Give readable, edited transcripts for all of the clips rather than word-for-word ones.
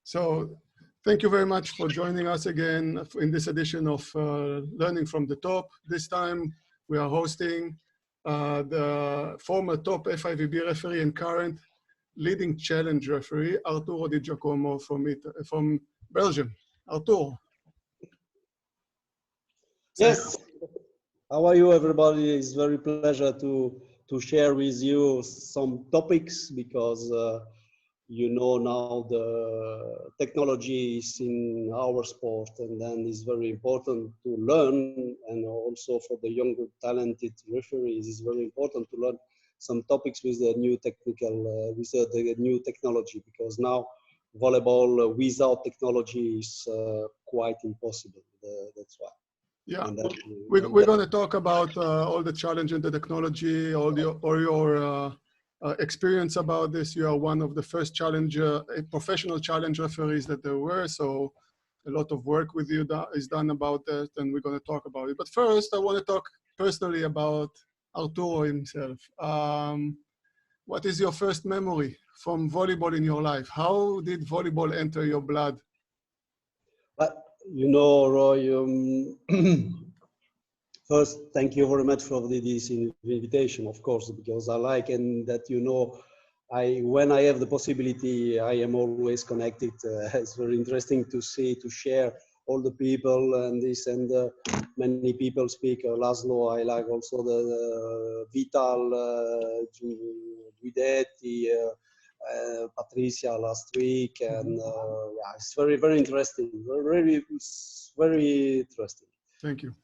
So thank you very much for joining us again in this edition of Learning from the Top. This time we are hosting the former top FIVB referee and current leading challenge referee, Arturo Di Giacomo from Belgium. Arturo. Yes. How are you, everybody? It's very pleasure to share with you some topics because you know now the technology is in our sport, and then it's very important to learn, and also for the younger talented referees it's very important to learn some topics with the new technical with the new technology, because now volleyball without technology is quite impossible. That's why. Yeah, we're going to talk about all the challenge in the technology, all your experience about this. You are one of the first professional challenge referees that there were, so a lot of work with you is done about that, and we're going to talk about it. But first, I want to talk personally about Arturo himself. What is your first memory from volleyball in your life? How did volleyball enter your blood? You know, Roy, first, thank you very much for this invitation, of course, because I like, and that, you know, when I have the possibility, I am always connected. It's very interesting to share all the people and this, and many people speak. Laszlo, I like also the Vital, Guidetti, Patricia last week, and yeah, it's very, very interesting. Very interesting. Thank you.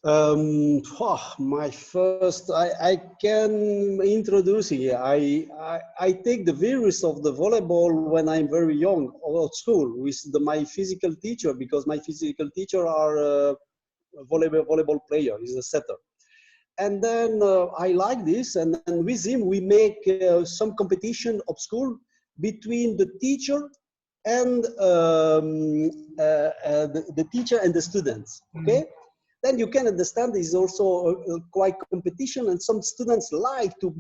My first, I can introduce here. I take the virus of the volleyball when I'm very young at school with my physical teacher, because my physical teacher are a volleyball player, is a setter. And then I like this, and then with him we make some competition of school between the teacher and the teacher and the students. Okay, then you can understand this is also quite competition, and some students like to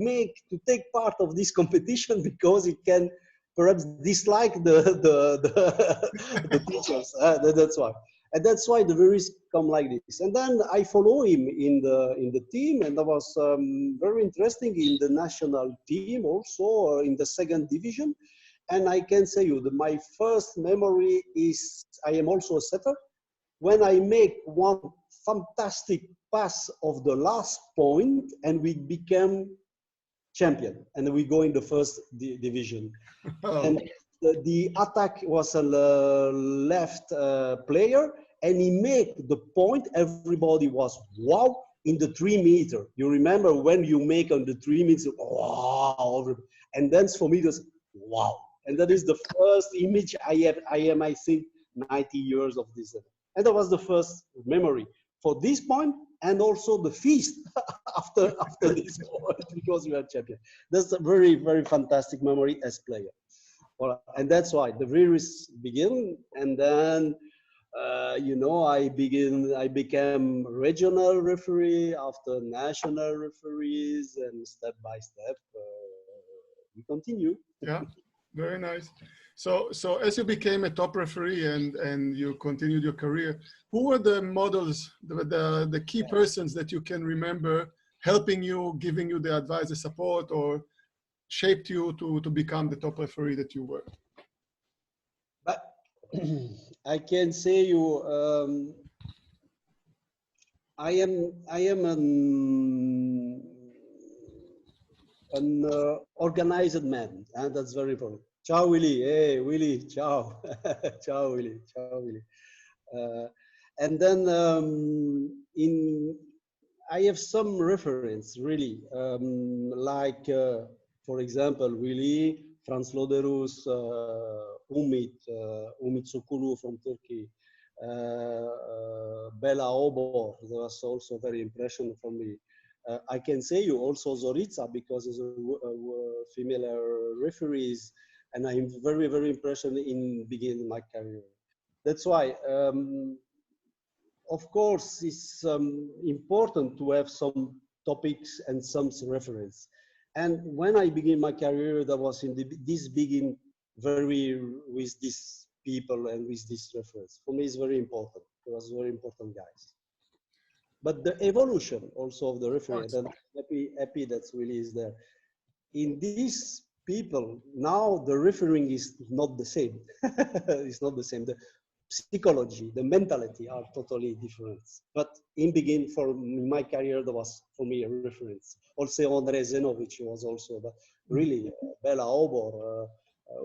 take part of this competition because it can perhaps dislike the teachers. That's why. And that's why the virus come like this. And then I follow him in the team, and that was very interesting in the national team, also in the second division. And I can say you that my first memory is I am also a setter. When I make one fantastic pass of the last point, and we became champion, and we go in the first division. Oh. And the attack was a left player, and he made the point. Everybody was wow in the 3 meter. You remember when you make on the 3 meters, wow, and then for me it was wow. And that is the first image I have. I am, I think, 90 years of this, and that was the first memory for this point, and also the feast after this point, because we are champion. That's a very, very fantastic memory as player. Well, and that's why the virus began, and then you know, I became regional referee, after national referees, and step by step we continue. Yeah, very nice. So as you became a top referee and you continued your career, who were the models, the key persons that you can remember helping you, giving you the advice, the support, or shaped you to become the top referee that you were? But I can say you, I am an organized man, and that's very important. Ciao, Willy. Hey, Willy. Ciao. Ciao, Willy. Ciao, Willy. And then I have some reference, really, like, for example, Willy, Franz Loderus, Umit Sokulu from Turkey, Bella Obor. That was also very impressionant for me. I can say you also Zorica, because it's a female referees, and I'm very, very impressed in beginning my career. That's why, of course, it's important to have some topics and some reference. And when I began my career, that was in this beginning very with these people and with this reference. For me, it's very important. It was very important, guys. But the evolution also of the referee, and I'm happy that really is there. In these people, now the refereeing is not the same. It's not the same. The psychology, the mentality are totally different. But in begin, for my career, there was for me a reference. Also, Andrei Zenovic was also, but really, Bela Obor,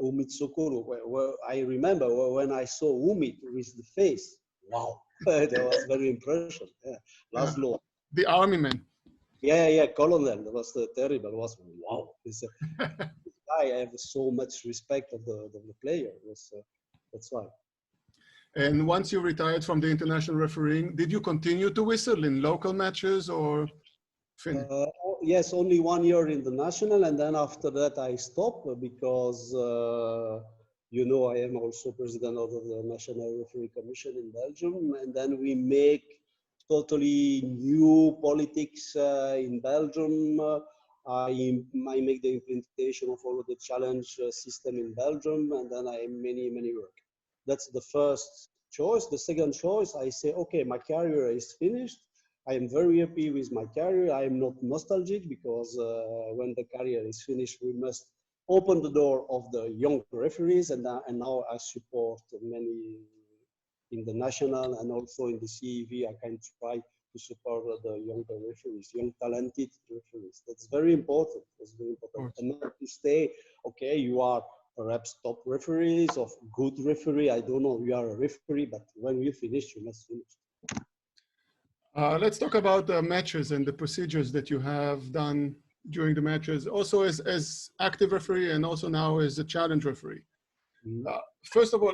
Umit Sokolo. Where I remember when I saw Umit with the face, wow, that was very impression. Yeah. Laszlo. The army man. Yeah, Colonel. That was terrible. It was wow. This guy, I have so much respect of the player. That's why. And once you retired from the international refereeing, did you continue to whistle in local matches or finish? Yes, only 1 year in the national, and then after that I stopped because you know I am also president of the National Referee Commission in Belgium, and then we make totally new politics in Belgium. I make the implementation of all of the challenge system in Belgium, and then I many work. That's the first choice. The second choice, I say, okay, my career is finished. I am very happy with my career. I am not nostalgic because when the career is finished, we must open the door of the young referees. And now I support many in the national and also in the CEV. I can try to support the younger referees, young talented referees. That's very important. That's very important. And not to stay, okay, you are perhaps top referees or good referee. I don't know, you are a referee, but when you finish, you must finish. Let's talk about the matches and the procedures that you have done during the matches, also as active referee and also now as a challenge referee. First of all,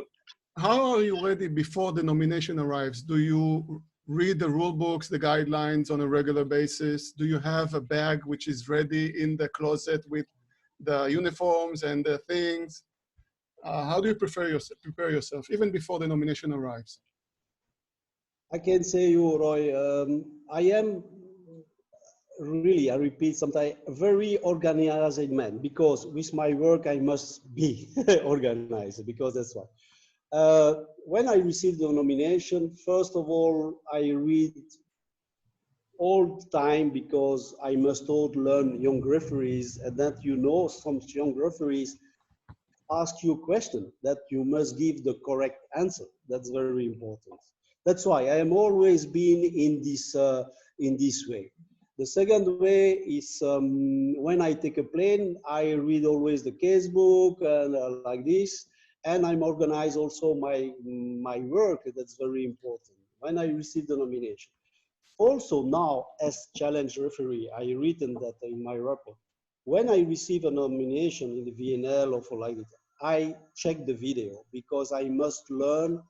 how are you ready before the nomination arrives? Do you read the rule books, the guidelines on a regular basis? Do you have a bag which is ready in the closet with the uniforms and the things? How do you prepare yourself even before the nomination arrives? I can say you, Roy, I am really, I repeat sometimes, a very organized man because with my work, I must be organized because that's why. When I received the nomination, first of all, I read all the time because I must all learn young referees and that you know some young referees ask you a question that you must give the correct answer. That's very important. That's why I am always been in this way. The second way is when I take a plane, I read always the casebook and like this, and I'm organized also my work. That's very important. When I receive the nomination. Also now as challenge referee, I written that in my report. When I receive a nomination in the VNL or for like that, I check the video because I must learn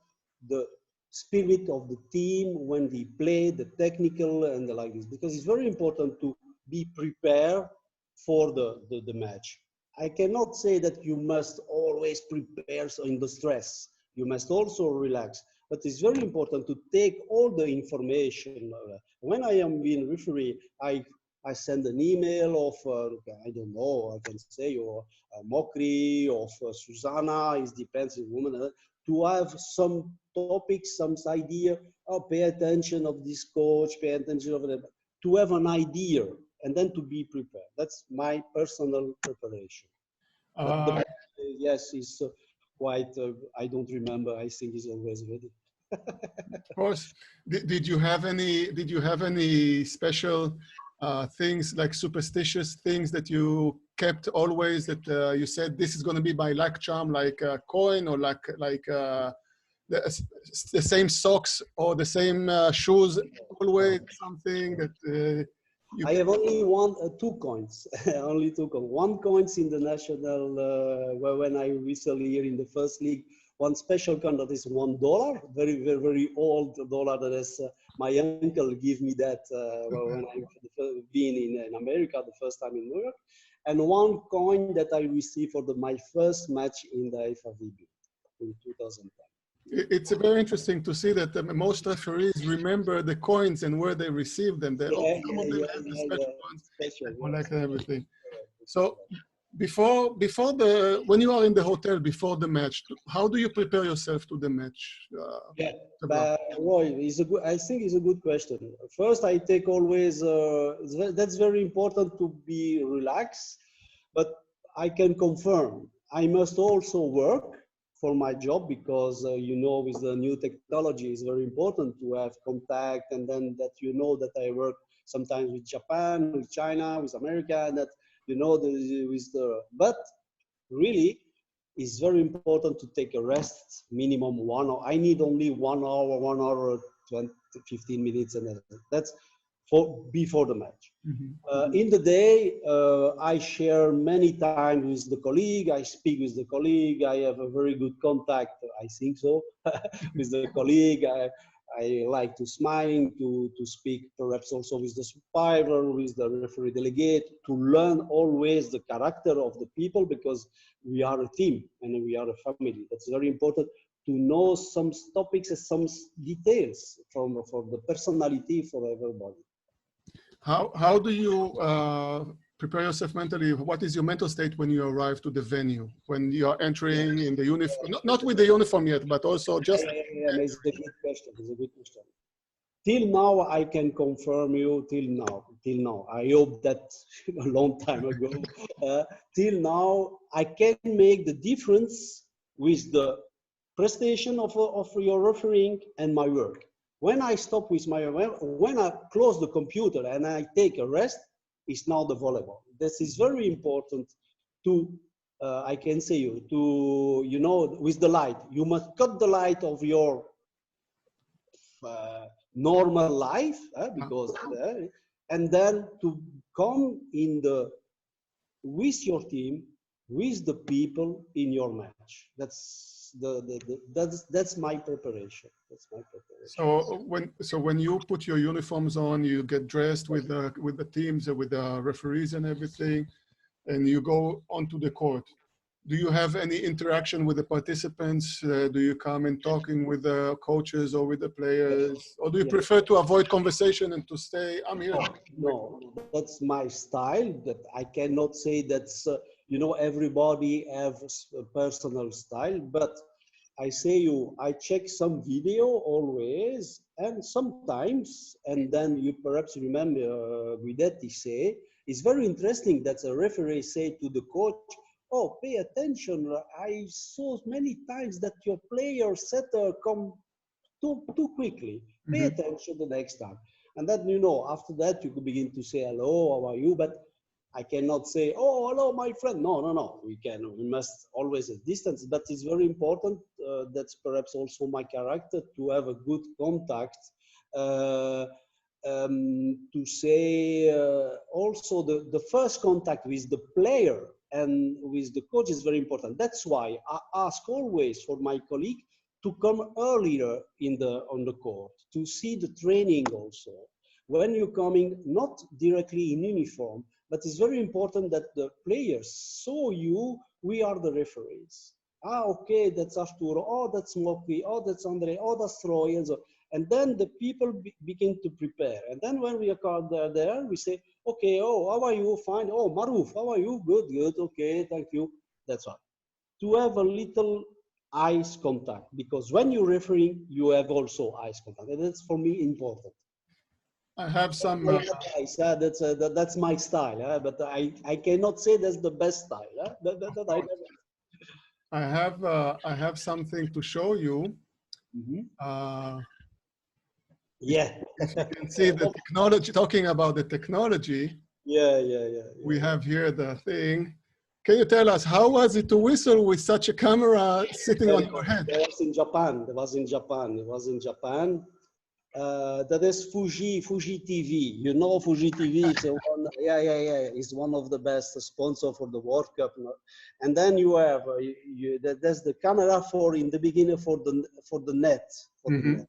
the spirit of the team when they play, the technical and the like this, because it's very important to be prepared for the match. I cannot say that you must always prepare in the stress. You must also relax, but it's very important to take all the information. When I am being referee, I send an email of, I don't know, I can say, or Mokri, of Susanna, it depends on woman, to have some topics, some idea, oh, pay attention of this coach, pay attention of that, to have an idea and then to be prepared. That's my personal preparation. Yes, it's quite, I don't remember, I think it's always ready. Of course. Did you have any special things like superstitious things that you kept always that you said this is going to be my luck charm, like a coin or like the same socks or the same shoes, always something that I have only two coins, only two coins. One coins in the national, when I whistle here in the first league, one special coin that is $1, very old dollar that is, my uncle gave me that when I've been in America the first time in New York, and one coin that I received for my first match in the FIVB in 2010. It's very interesting to see that most referees remember the coins and where they received them. Some of them have the special ones. They collect everything. So when you are in the hotel before the match, how do you prepare yourself to the match? Yeah, but Roy, I think it's a good question. First, I take always, that's very important to be relaxed, but I can confirm I must also work for my job because, you know, with the new technology, it's very important to have contact, and then that you know that I work sometimes with Japan, with China, with America, and that, you know, but really, it's very important to take a rest, minimum 1 hour. I need only 1 hour, 20, 15 minutes, and that's for before the match. In the day, I share many times with the colleague. I speak with the colleague. I have a very good contact, I think so, with the colleague. I like to smiling, to speak perhaps also with the umpire, with the referee delegate, to learn always the character of the people, because we are a team and we are a family. That's very important to know some topics and some details for the personality for everybody. How do you prepare yourself mentally? What is your mental state when you arrive to the venue? When you are entering in the uniform, not with the uniform yet, but also just... Yeah, it's a good question. It's a good question. Till now, I can confirm you, till now. I hope that a long time ago. Till now, I can make the difference with the prestation of your refereeing and my work. When I stop with when I close the computer and I take a rest, it's now the volleyball. This is very important to, I can say you know, with the light. You must cut the light of your normal life, because, and then to come in with your team, with the people in your match. That's that's my preparation. That's my preparation. So when you put your uniforms on, you get dressed with the teams, with the referees and everything, and you go onto the court. Do you have any interaction with the participants? Do you come and talking with the coaches or with the players? Or do you prefer to avoid conversation and to stay, I'm here? No, that's my style. That I cannot say that's, you know, everybody has a personal style, but I say I check some video always, and sometimes, and then you perhaps remember Guidetti say, it's very interesting that a referee say to the coach, oh, pay attention. I saw many times that your player setter come too quickly. Pay attention the next time. And then, you know, after that, you could begin to say, hello, how are you? But I cannot say, oh, hello, my friend. No. We must always have distance. But it's very important. That's perhaps also my character, to have a good contact. To say also the first contact with the player and with the coach is very important. That's why I ask always for my colleague to come earlier on the court, to see the training also. When you're coming, not directly in uniform, but it's very important that the players saw you, we are the referees. Okay, that's Arturo, oh, that's Moki, oh, that's Andre, oh, that's Roy, and so. And then the people begin to prepare. And then when we are there, we say, okay, oh, how are you? Fine. Oh, Maruf, how are you? Good. Okay, thank you. That's all. To have a little eyes contact, because when you're refereeing, you have also eyes contact. And that's for me important. I have some... that's my style, but I cannot say that's the best style. I have something to show you. Yeah. If you can see the technology, talking about the technology. Yeah. We have here the thing. Can you tell us, how was it to whistle with such a camera sitting on your head? That was in Japan. That is Fuji TV. You know Fuji TV. It's It's one of the best sponsor for the World Cup. And then you have that's the camera for in the beginning for the net. It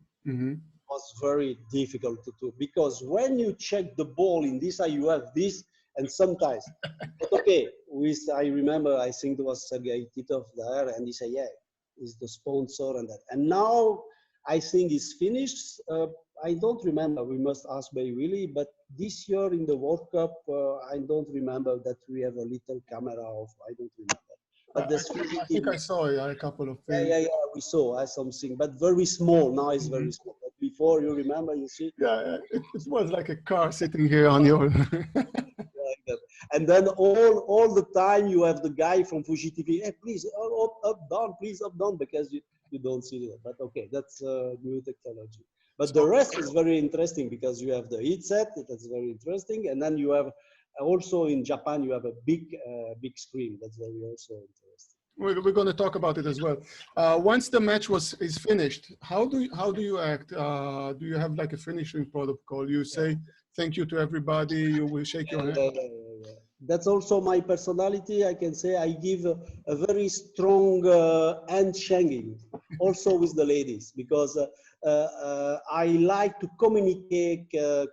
was very difficult to do, because when you check the ball in this eye, you have this, and sometimes. But okay, I remember, I think there was Sergei Titov there, and he said, yeah, he's the sponsor and that. And now I think it's finished. I don't remember. We must ask Bay Willie. But this year in the World Cup, I don't remember that we have a little camera of. I don't remember. But I think I saw a couple of things. Yeah. We saw something, but very small. Now it's very small. But before, you remember, you see. Yeah, it was like a car sitting here on your. Like that. And then all the time you have the guy from Fuji TV. Hey, please up down, please up down, because you don't see that. But okay, that's new technology. But the rest is very interesting because you have the headset. That's very interesting, and then you have also in Japan you have a big screen. That's very also interesting. We're going to talk about it as well. Once the match is finished, how do you act? Do you have like a finishing protocol? You say thank you to everybody. You will shake your hand. Yeah. That's also my personality. I can say I give a very strong handshaking, also with the ladies, because I like to communicate with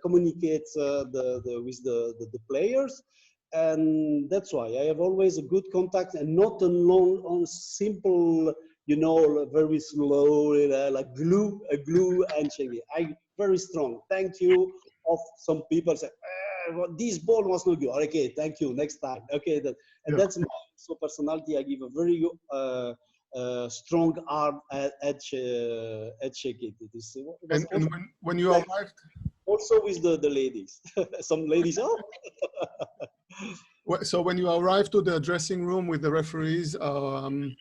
the players. And that's why I have always a good contact and not a long, on simple, very slow, like a glue handshake. I very strong. Thank you. Of some people say, this ball was not good. Okay, thank you. Next time. Okay, that's my personality. I give a very strong arm head shaking. And when you arrived, also with the ladies, some ladies. Oh. So when you arrived to the dressing room with the referees, when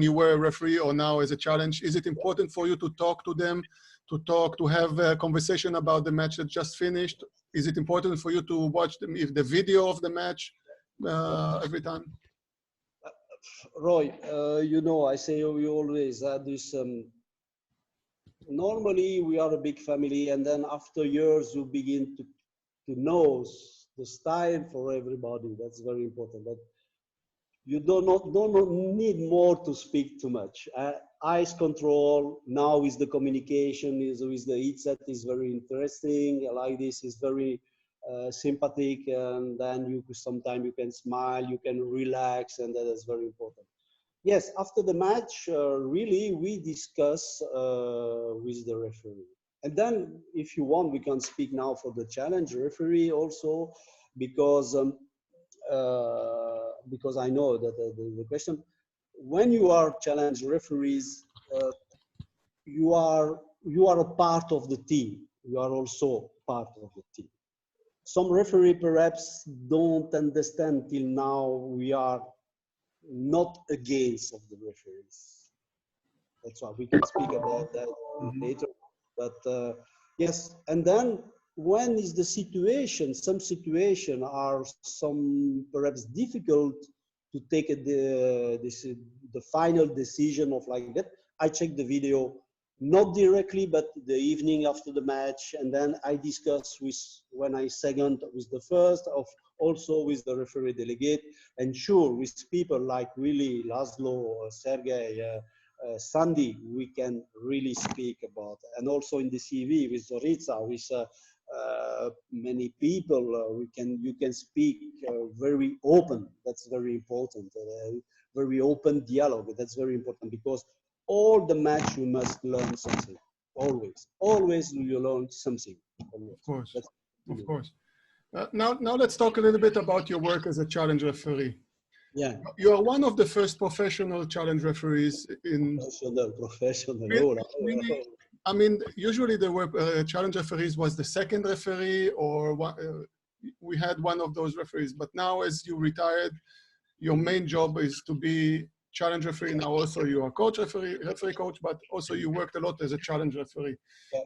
you were a referee or now as a challenge, is it important for you to talk to them, to have a conversation about the match that just finished? Is it important for you to watch the video of the match every time? Roy, I say we always had this. Normally, we are a big family, and then after years, you begin to know the style for everybody. That's very important. But you don't need more to speak too much. Eyes control now with the communication with the headset is very interesting. Like this is very sympathetic, and then sometimes you can smile, you can relax, and that is very important. Yes, after the match, really we discuss with the referee. And then if you want, we can speak now for the challenge referee also, because I know that the question, when you are challenge referees, you are a part of the team. You are also part of the team. Some referee perhaps don't understand till now we are not against of the referees. That's why we can speak about that later. But yes, and then when is the situation? Some situation are some perhaps difficult to take the final decision of like that. I check the video, not directly, but the evening after the match, and then I discuss when I second with the first, also with the referee delegate, and sure, with people like really Laszlo, Sergey, Sandy, we can really speak about, and also in the CV with Zorica, with many people, you can speak very open. That's very important. Very open dialogue. That's very important, because all the match you must learn something. Always you learn something. Always. Of course, of course. Now let's talk a little bit about your work as a challenge referee. Yeah. You are one of the first professional challenge referees in. Professional. Really, I mean, usually the challenge referees was the second referee, or we had one of those referees. But now, as you retired, your main job is to be challenge referee. Now also you are referee coach, but also you worked a lot as a challenge referee.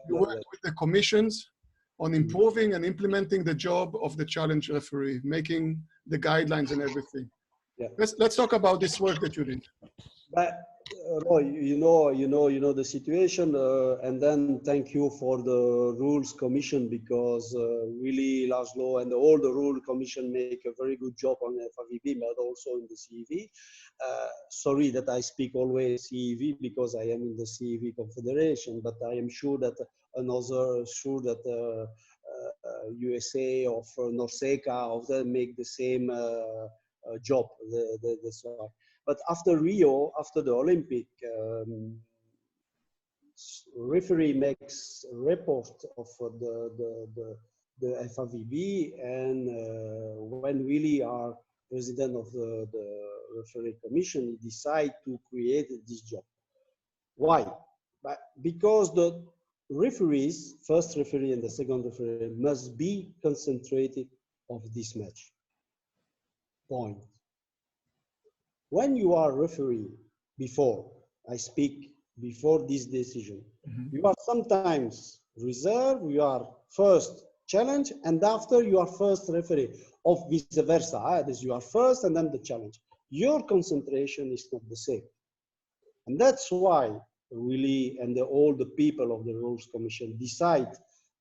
You worked with the commissions on improving and implementing the job of the challenge referee, making the guidelines and everything. Yeah. Let's talk about this work that you did. But Roy, you know the situation, and then thank you for the rules commission, because really Laszlo and all the rule commission make a very good job on FIVB, but also in the CEV. Sorry that I speak always CEV, because I am in the CEV Confederation, but I am sure that USA of Norseca of them make the same job. But after Rio, after the Olympic, referee makes a report of the FIVB, and when really our president of the referee commission decide to create this job. Why? Because the referees, first referee and the second referee, must be concentrated of this match. Point. When you are referee, before I speak, before this decision, you are sometimes reserve, you are first challenge, and after you are first referee, or vice versa. This you are first and then the challenge. Your concentration is not the same. And that's why really, and all the people of the Rules Commission decide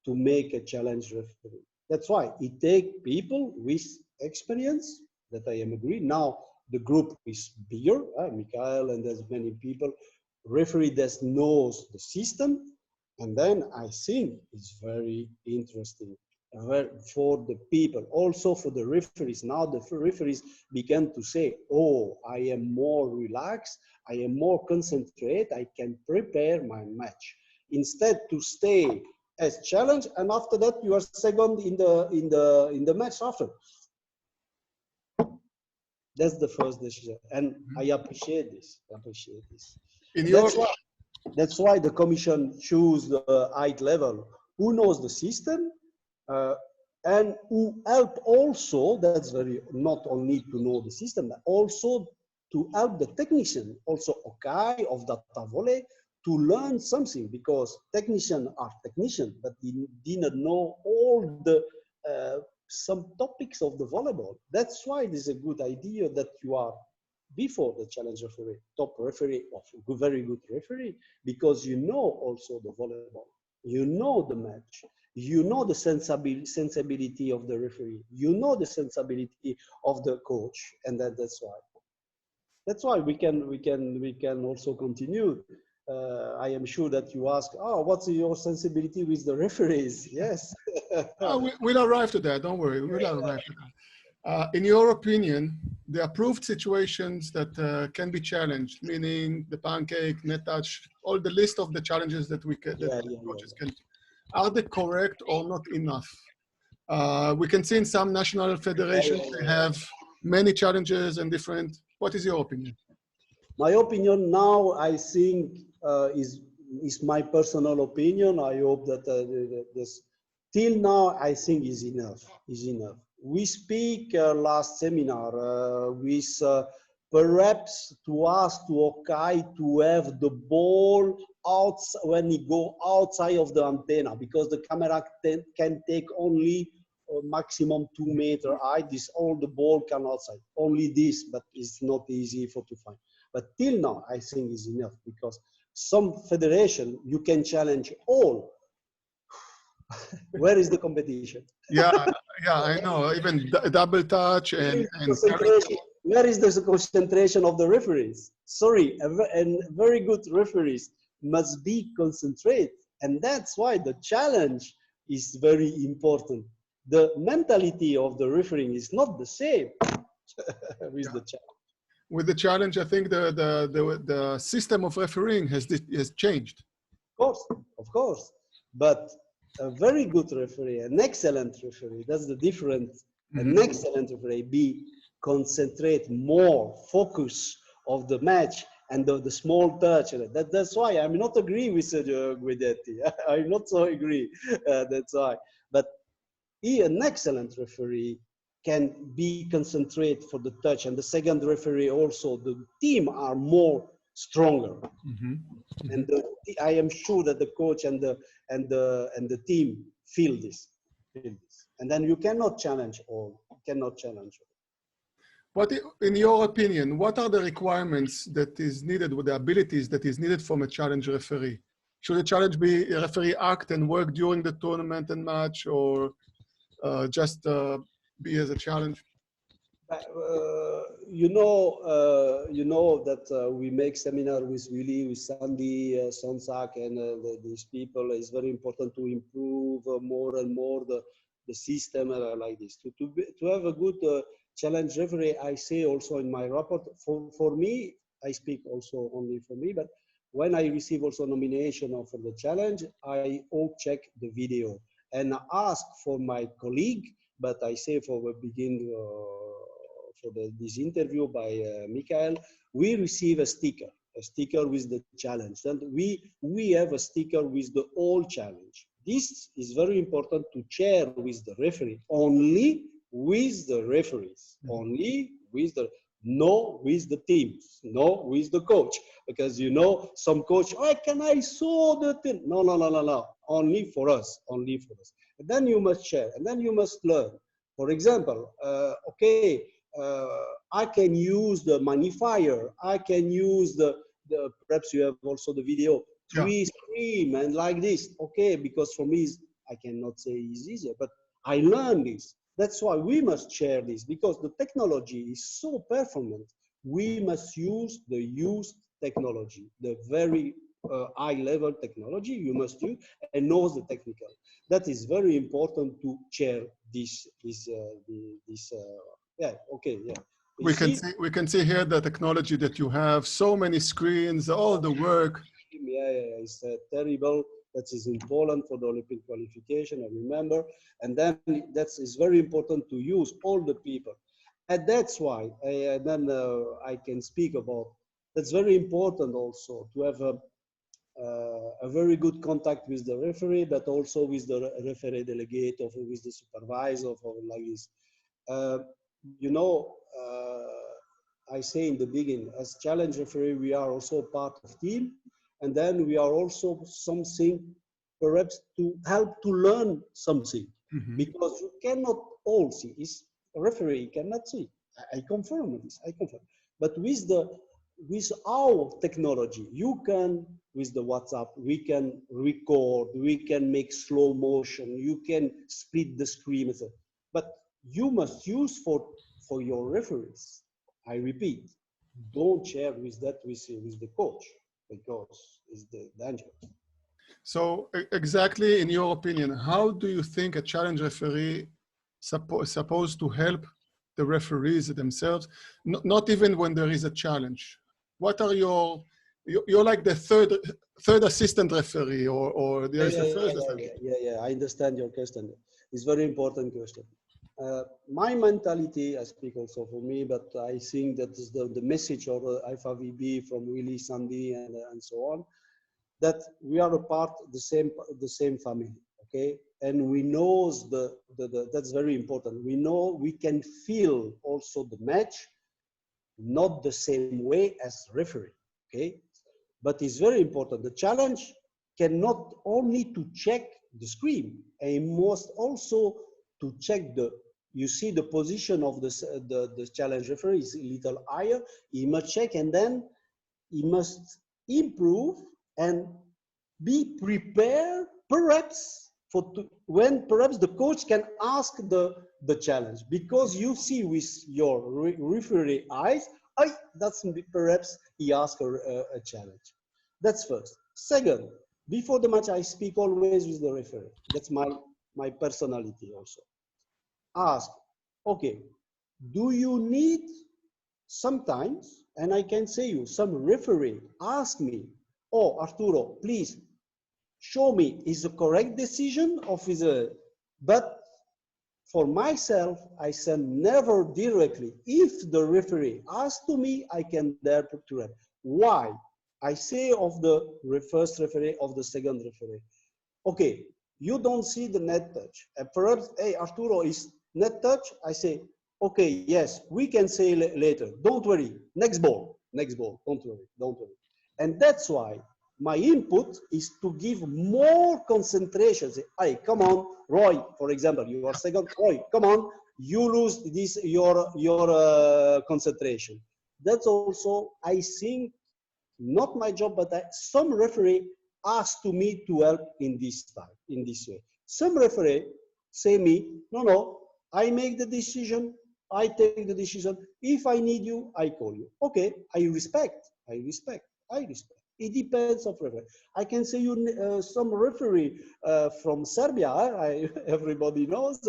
to make a challenge referee. That's why it takes people with experience, that I am agree. Now the group is bigger, Michael, and there's many people. Referee that knows the system, and then I think it's very interesting for the people, also for the referees. Now the referees began to say, oh, I am more relaxed, I am more concentrated, I can prepare my match. Instead to stay as challenge, and after that you are second in the match after. That's the first decision, and I appreciate this. That's why the commission choose the high level, who knows the system, and who help also, that's very, not only to know the system, but also to help the technician, also okay, of data volley, to learn something, because technicians are technicians, but they didn't know all the some topics of the volleyball. That's why it is a good idea that you are before the challenge referee, top referee, or very good referee, because you know also the volleyball, you know the match, you know the sensibility of the referee, you know the sensibility of the coach, and that's why. That's why we can also continue. I am sure that you ask, oh, what's your sensibility with the referees? Yes. We'll arrive to that. Don't worry. We'll arrive to that. In your opinion, the approved situations that can be challenged, meaning the pancake, net touch, all the list of the challenges that coaches can, are they correct or not enough? We can see in some national federations they have many challenges and different. What is your opinion? My opinion now, I think, is my personal opinion. I hope that this till now, I think is enough. We speak last seminar with perhaps to ask to okay to have the ball out when you go outside of the antenna, because the camera can take only maximum 2 meter height. This all the ball can outside only this, but it's not easy to find. But till now, I think is enough, because some federation you can challenge all. Where is the competition? Yeah, I know. Even double touch and where is the concentration of the referees? Sorry, and very good referees must be concentrated, and that's why the challenge is very important. The mentality of the refereeing is not the same with the challenge. With the challenge, I think the system of refereeing has changed. Of course, but a very good referee, an excellent referee, that's the difference. An excellent referee be concentrate more, focus of the match and the small touch. That's why I'm not agree with Guidetti. I'm not so agree. That's why. But an excellent referee can be concentrate for the touch, and the second referee also, the team are more stronger. And I am sure that the coach and the team feel this. And then you cannot challenge all. What, in your opinion, what are the requirements that is needed, with the abilities that is needed from a challenge referee? Should a challenge be a referee act and work during the tournament and match, or just be as a challenge? You know that we make seminar with Willy, with Sandy, Sonsak, and these people. It's very important to improve more and more the system like this. To have a good challenge referee, I say also in my report, for me, I speak also only for me, but when I receive also nomination for the challenge, I all check the video and ask for my colleague, but I say for the begin for this interview by Michael, we receive a sticker with the challenge. And we have a sticker with the all challenge. This is very important to share with the referee, only with the referees, only with the, no with the teams, no with the coach, because you know some coach, oh, can I saw the thing? No, no, no, no, no, only for us, only for us. And then you must share, and then you must learn. For example, okay, I can use the magnifier, I can use the perhaps you have also the video, three screen and like this, okay, because for me, I cannot say it's easier, but I learned this. That's why we must share this, because the technology is so performant. We must use the used technology, the very high level technology you must use, and knows the technical. That is very important to share this, yeah, okay, yeah. We can see here the technology that you have, so many screens, all the work. Yeah, it's terrible. That is in Poland for the Olympic qualification, I remember. And then it's very important to use all the people. And that's why, I can speak about, that's very important also to have a very good contact with the referee, but also with the referee delegate or with the supervisor or like this. You know, I say in the beginning, as challenge referee, we are also part of team. And then we are also something perhaps to help to learn something, because you cannot all see. Is a referee cannot see. I confirm this. I confirm. But with our technology, you can, with the WhatsApp, we can record, we can make slow motion, you can split the screen, etc. But you must use for your referees. I repeat, don't share with the coach, because it's the danger. So exactly, in your opinion, how do you think a challenge referee supposed to help the referees themselves, not even when there is a challenge? What are you're like the third assistant referee, or there's the first assistant? Yeah, I understand your question. It's very important question. My mentality, I speak also for me, but I think that is the message of FIVB from Willy, Sandy, and so on, that we are a part of the same family, okay? And we know that's very important. We know we can feel also the match, not the same way as referee, okay? But it's very important. The challenge cannot only to check the screen, and it must also to check you see the position of the challenge referee is a little higher. He must check, and then he must improve and be prepared, perhaps when perhaps the coach can ask the challenge, because you see with your referee eyes, that's perhaps he asked a challenge. That's first. Second, before the match, I speak always with the referee. That's my personality also. Ask, okay, do you need sometimes, and I can say you, some referee ask me, oh, Arturo, please show me, is the correct decision of is a, but for myself, I send never directly. If the referee asks to me, I can dare to rep. Why? I say of the first referee, of the second referee. Okay, you don't see the net touch. Perhaps, hey, Arturo, is net touch? I say, okay, yes, we can say later. Don't worry, next ball, don't worry. And that's why my input is to give more concentration. Say, hey, come on, Roy, for example, you are second. Roy, come on, you lose this your concentration. That's also, I think, not my job, but some referee asked to me to help in this way. Some referee say me, no, I make the decision, I take the decision. If I need you, I call you. Okay, I respect. It depends of referee. I can say you some referee from Serbia, everybody knows,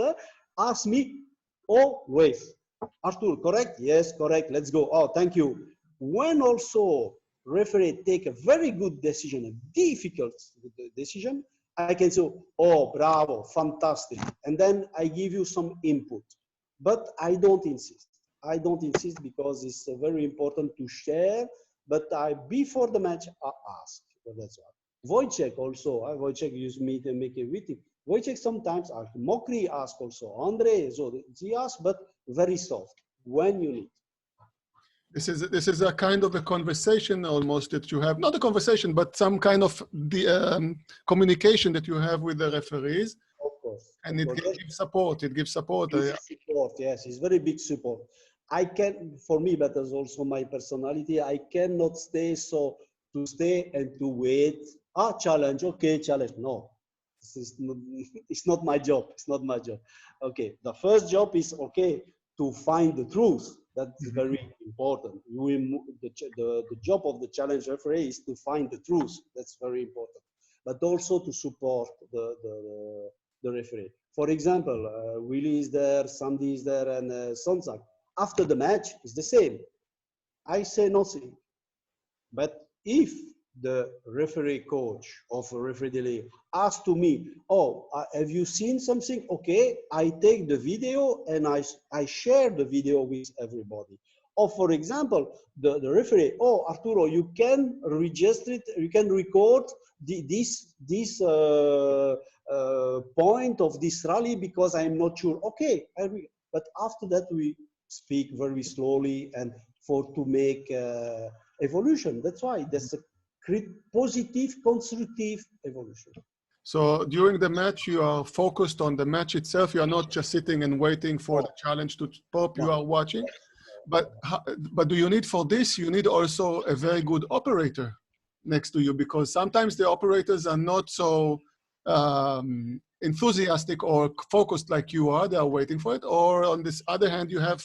ask me, oh, wait, Artur, correct? Yes, correct, let's go. Oh, thank you. When also referee take a very good decision, a difficult decision, I can say, oh, bravo, fantastic. And then I give you some input. But I don't insist. I don't insist because it's very important to share. But before the match, I ask. So that's why. Wojciech also, Wojciech used me to make a meeting. Wojciech sometimes asks, Mokri asks also, Andre, so he asks, but very soft, when you need. This is a kind of a conversation almost that you have, not a conversation, but some kind of the communication that you have with the referees. Of course. And it gives support. It gives support. Support, yes, it's very big support. I can, for me, but as also my personality, I cannot stay to stay and to wait. Challenge, okay, challenge. No, this is not, it's not my job. It's not my job. Okay, the first job is, okay, to find the truth. That's very important. The job of the challenge referee is to find the truth. That's very important. But also to support the referee. For example, Willie is there, Sandy is there, and Sonsak. After the match, it's the same. I say nothing. But if the referee coach of a referee delay asks to me, oh, have you seen something? Okay, I take the video and I share the video with everybody. Or for example, the referee, oh, Arturo, you can register it, you can record this point of this rally because I'm not sure. Okay, but after that we speak very slowly and to make evolution. That's why that's a positive, constructive evolution. So during the match, you are focused on the match itself. You are not just sitting and waiting for the challenge to pop. You are watching. But do you need for this, you need also a very good operator next to you, because sometimes the operators are not so enthusiastic or focused like you are. They are waiting for it. Or on this other hand, you have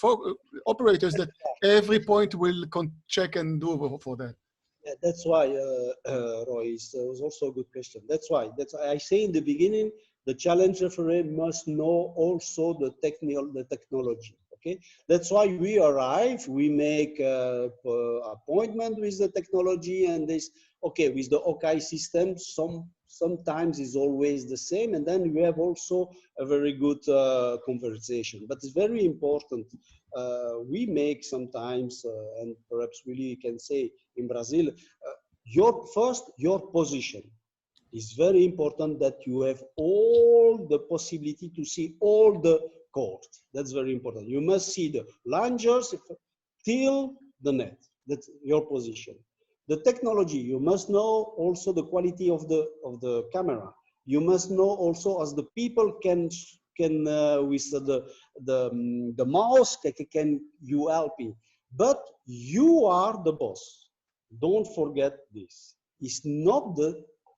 operators that every point will check and do for that. Yeah, that's why, Roy, it was also a good question. That's why I say in the beginning, the challenge referee must know also the technology. Okay, that's why we arrive, we make appointment with the technology, and this, okay, with the OK system, sometimes is always the same, and then we have also a very good conversation. But it's very important. We make sometimes, and perhaps Willie can say in Brazil, your position is very important, that you have all the possibility to see all the court. That's very important. You must see the lungers till the net. That's your position. The technology, you must know also the quality of the camera. You must know also, as the people can with the mouse can you help me. But you are the boss. Don't forget this. It's not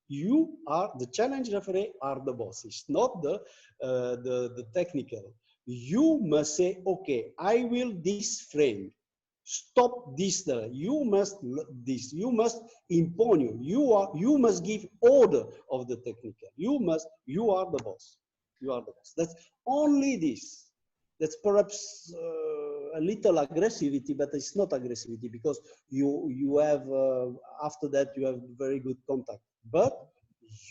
you are the challenge referee are the boss. It's not the technical. You must say, okay, I will this frame. Stop this. You must this. You must impone. You must give order of the technical. You are the boss. You are the boss. That's only this. That's perhaps a little aggressivity, but it's not aggressivity, because you have after that you have very good contact. But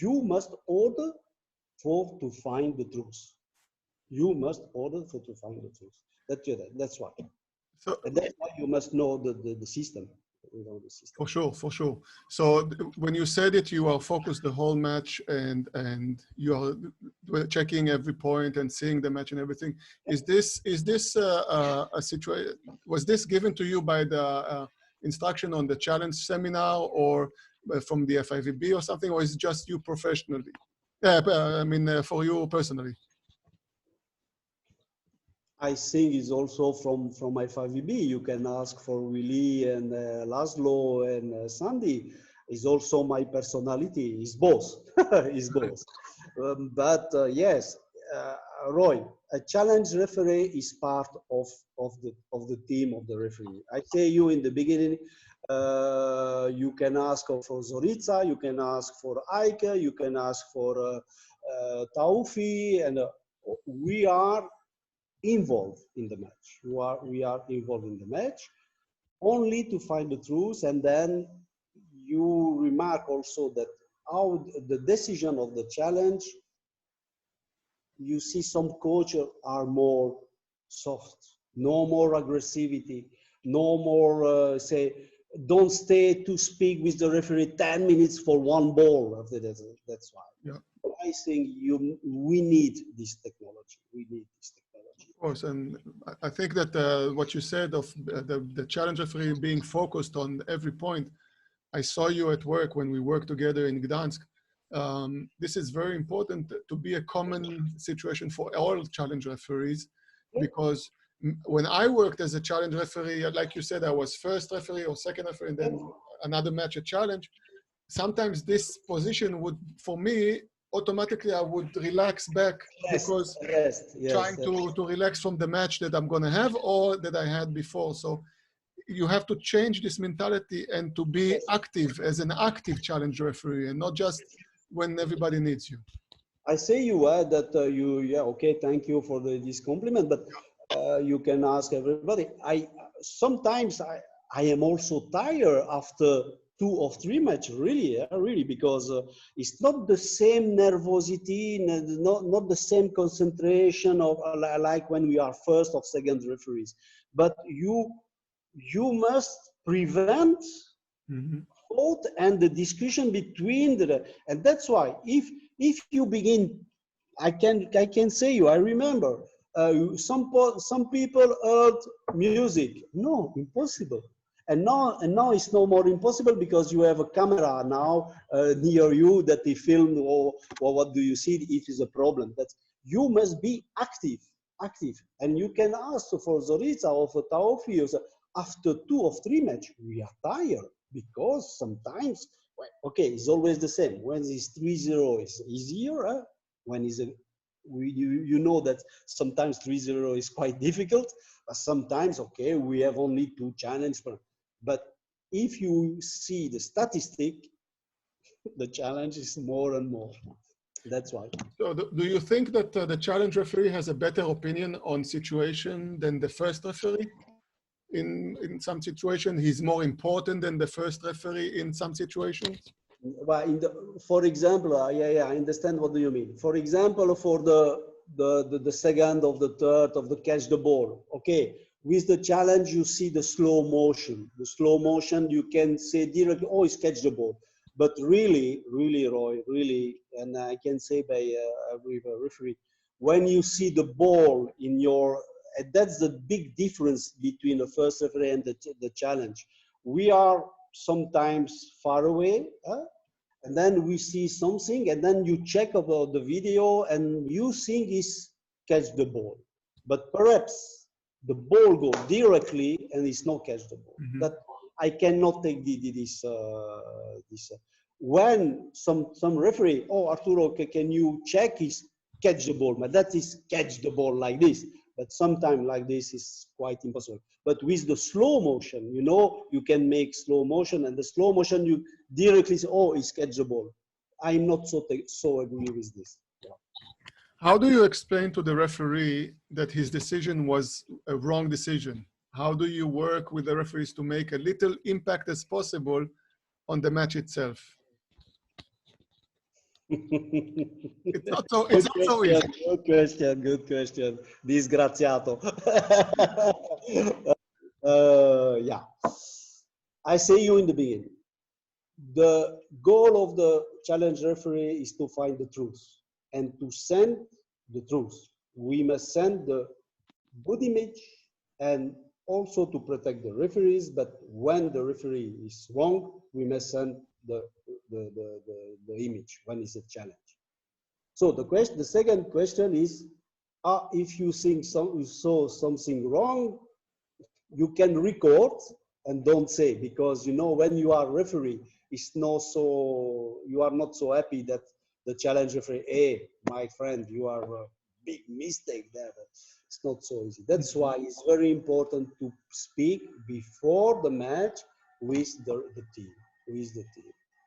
you must order to find the truth. You must order to find the truth. That's why. So, and that's why you must know the system. For sure, for sure. So when you said it, you are focused the whole match and you are checking every point and seeing the match and everything. Is this a situation? Was this given to you by the instruction on the challenge seminar or from the FIVB or something, or is it just you professionally? I mean, for you personally. I think it's also from my FIVB. You can ask for Willie and Laszlo and Sandy. It's also my personality. It's both. It's both. But yes, Roy, a challenge referee is part of the team of the referee. I say you in the beginning. You can ask for Zorica. You can ask for Eike. You can ask for Taufi, and we are involved in the match. We are involved in the match only to find the truth, and then remark also that how the decision of the challenge, you see some coaches are more soft, no more aggressivity, no more say, don't stay to speak with the referee 10 minutes for one ball. After that, that's why. Yeah. I think we need this technology. We need this technology. Of course, and I think that what you said of the challenge referee being focused on every point, I saw you at work when we worked together in Gdansk. This is very important to be a common situation for all challenge referees, because when I worked as a challenge referee, like you said, I was first referee or second referee, and then another match a challenge. Sometimes this position would, for me, automatically I would relax back because trying to relax from the match that I'm going to have or that I had before. So you have to change this mentality and to be active as an active challenge referee and not just when everybody needs you. I say you that okay, thank you for this compliment, but you can ask everybody. Sometimes I am also tired after 2 or 3 matches, really, because it's not the same nervosity, not the same concentration of like when we are first or second referees. But you must prevent thought and the discussion between and that's why if you begin, I can say you, I remember some people heard music. No, impossible. And now it's no more impossible because you have a camera now near you that they film or what do you see if it's a problem. That you must be active, and you can ask for Zorica or for Taofi. After 2 or 3 matches, we are tired because sometimes, okay, it's always the same. When it's 3-0, it's easier. When it's you know that sometimes 3-0 is quite difficult, but sometimes, okay, we have only 2 challenges. But if you see the statistic, the challenge is more and more. That's why. So do you think that the challenge referee has a better opinion on situation than the first referee? In some situation, he's more important than the first referee in some situations? Well, for example, I understand what do you mean. For example, for the second of the third of the catch the ball, okay. With the challenge, you see the slow motion. The slow motion, you can say directly, oh, it's catch the ball. But really, Roy, and I can say by every referee, when you see the ball in your, that's the big difference between the first referee and the challenge. We are sometimes far away, and then we see something, and then you check about the video, and you think is catch the ball. But perhaps the ball goes directly and it's not catch the ball. That I cannot take this. When some referee, oh, Arturo, can you check his catch the ball? But that is catch the ball like this. But sometimes like this is quite impossible. But with the slow motion, you know, you can make slow motion, and the slow motion you directly say, oh, it's catch the ball. I'm not so agree with this. How do you explain to the referee that his decision was a wrong decision? How do you work with the referees to make a little impact as possible on the match itself? It's not so easy. Good question. Disgraziato. Yeah. I say you in the beginning. The goal of the challenge referee is to find the truth and to send the truth. We must send the good image and also to protect the referees, but when the referee is wrong, we must send the image when it's a challenge. So the second question is, if you think you saw something wrong, you can record and don't say, because you know when you are referee, it's not so, you are not so happy that the challenge referee, hey, my friend, you are a big mistake there. It's not so easy. That's why it's very important to speak before the match with the team.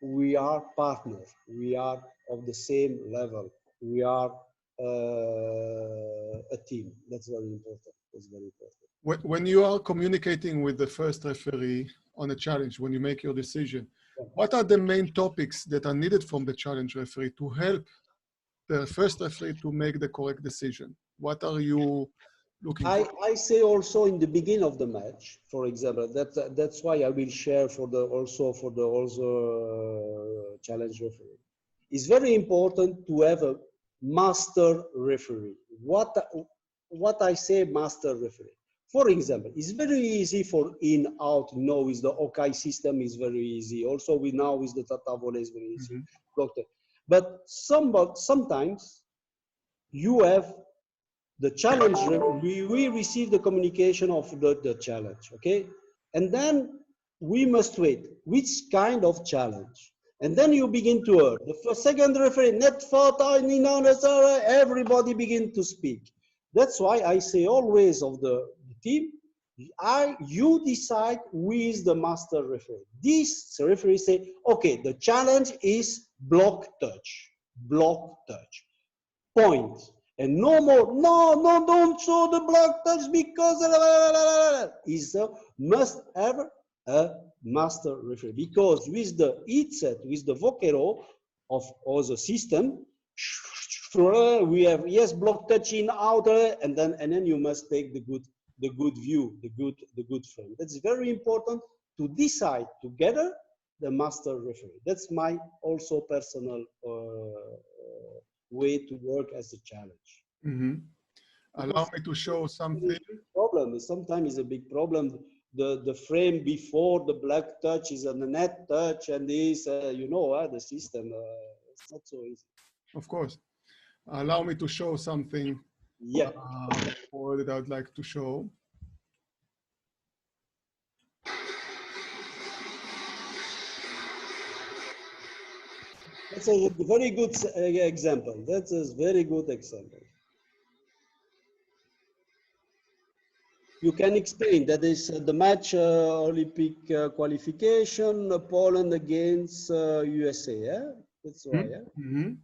We are partners. We are of the same level. We are a team. That's very important. That's very important. When you are communicating with the first referee on a challenge, when you make your decision, what are the main topics that are needed from the challenge referee to help the first referee to make the correct decision? What are you looking for? I say also in the beginning of the match, for example, that's why I will share for the challenge referee. It's very important to have a master referee. What I say master referee. For example, it's very easy for in-out, with the OK system is very easy. Also with the Tata volley is very easy. But sometimes you have the challenge, we receive the communication of the challenge, okay? And then we must wait, which kind of challenge? And then you begin to hear, the second referee, net photo, everybody begin to speak. That's why I say always of the team, you decide who is the master referee. This referee say, okay, the challenge is block touch, point. And no more, no, don't show the block touch because is must have a master referee, because with the headset, with the vocero of the system, we have block touch in outer, and then you must take the good view, the good frame. That's very important to decide together the master referee. That's my also personal way to work as a challenge. Allow me to show something. Sometimes it's a big problem. The frame before the black touch is a net touch, and this, the system, it's not so easy. Of course. Allow me to show something that I'd like to show. That's a very good example. That's a very good example. You can explain that is the match Olympic qualification, Poland against USA. Yeah? That's why. Yeah?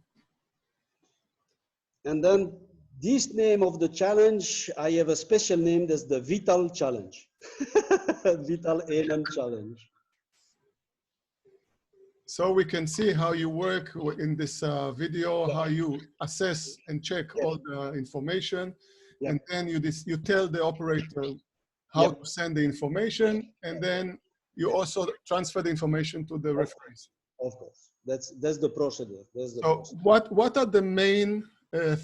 And then this name of the challenge, I have a special name. That's the Vital Challenge. Vital Alien Challenge. So we can see how you work in this video, how you assess and check all the information. And then you tell the operator how to send the information, and then you also transfer the information to the referees. Of course, that's the procedure. What are the main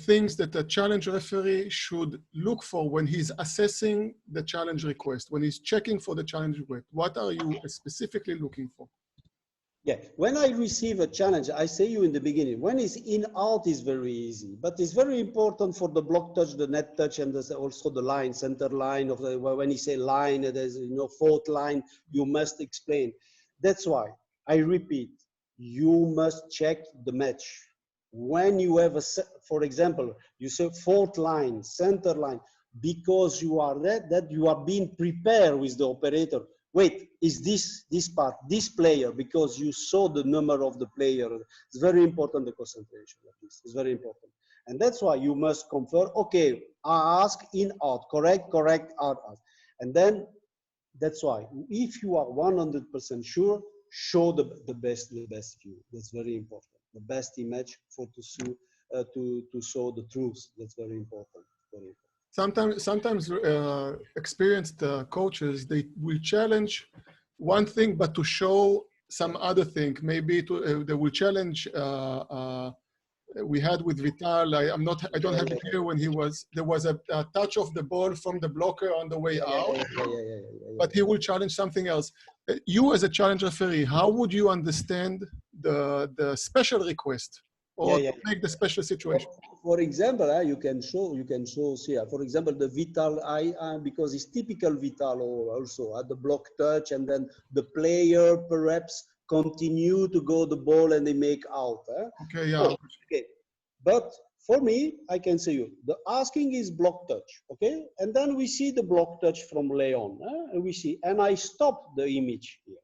things that a challenge referee should look for when he's assessing the challenge request, when he's checking for the challenge request? What are you specifically looking for? Yeah, when I receive a challenge, I say you in the beginning, when it's in-out is very easy, but it's very important for the block touch, the net touch, and there's also the line, center line, of the, when you say line, there's fourth line, you must explain. That's why, I repeat, you must check the match. When you have for example, you say fourth line, center line, because you are that you are being prepared with the operator. Wait, is this part, this player, because you saw the number of the player. It's very important, the concentration of this. It's very important. And that's why you must confirm, okay, I ask in, out, correct, out. And then that's why, if you are 100% sure, show the best view. That's very important. The best image to show the truth. That's very important. Very important. Sometimes experienced coaches, they will challenge one thing, but to show some other thing. Maybe they will challenge. We had with Vital. I don't have it here. When there was a touch of the ball from the blocker on the way out. But he will challenge something else. You, as a challenge referee, how would you understand the special request? Or to make the special situation. For example, you can show here. For example, the Vital, because it's typical Vital also at the block touch, and then the player perhaps continue to go the ball and they make out. Okay, yeah. Okay, but for me, I can say you, the asking is block touch, okay? And then we see the block touch from Leon, and we see, and I stop the image here.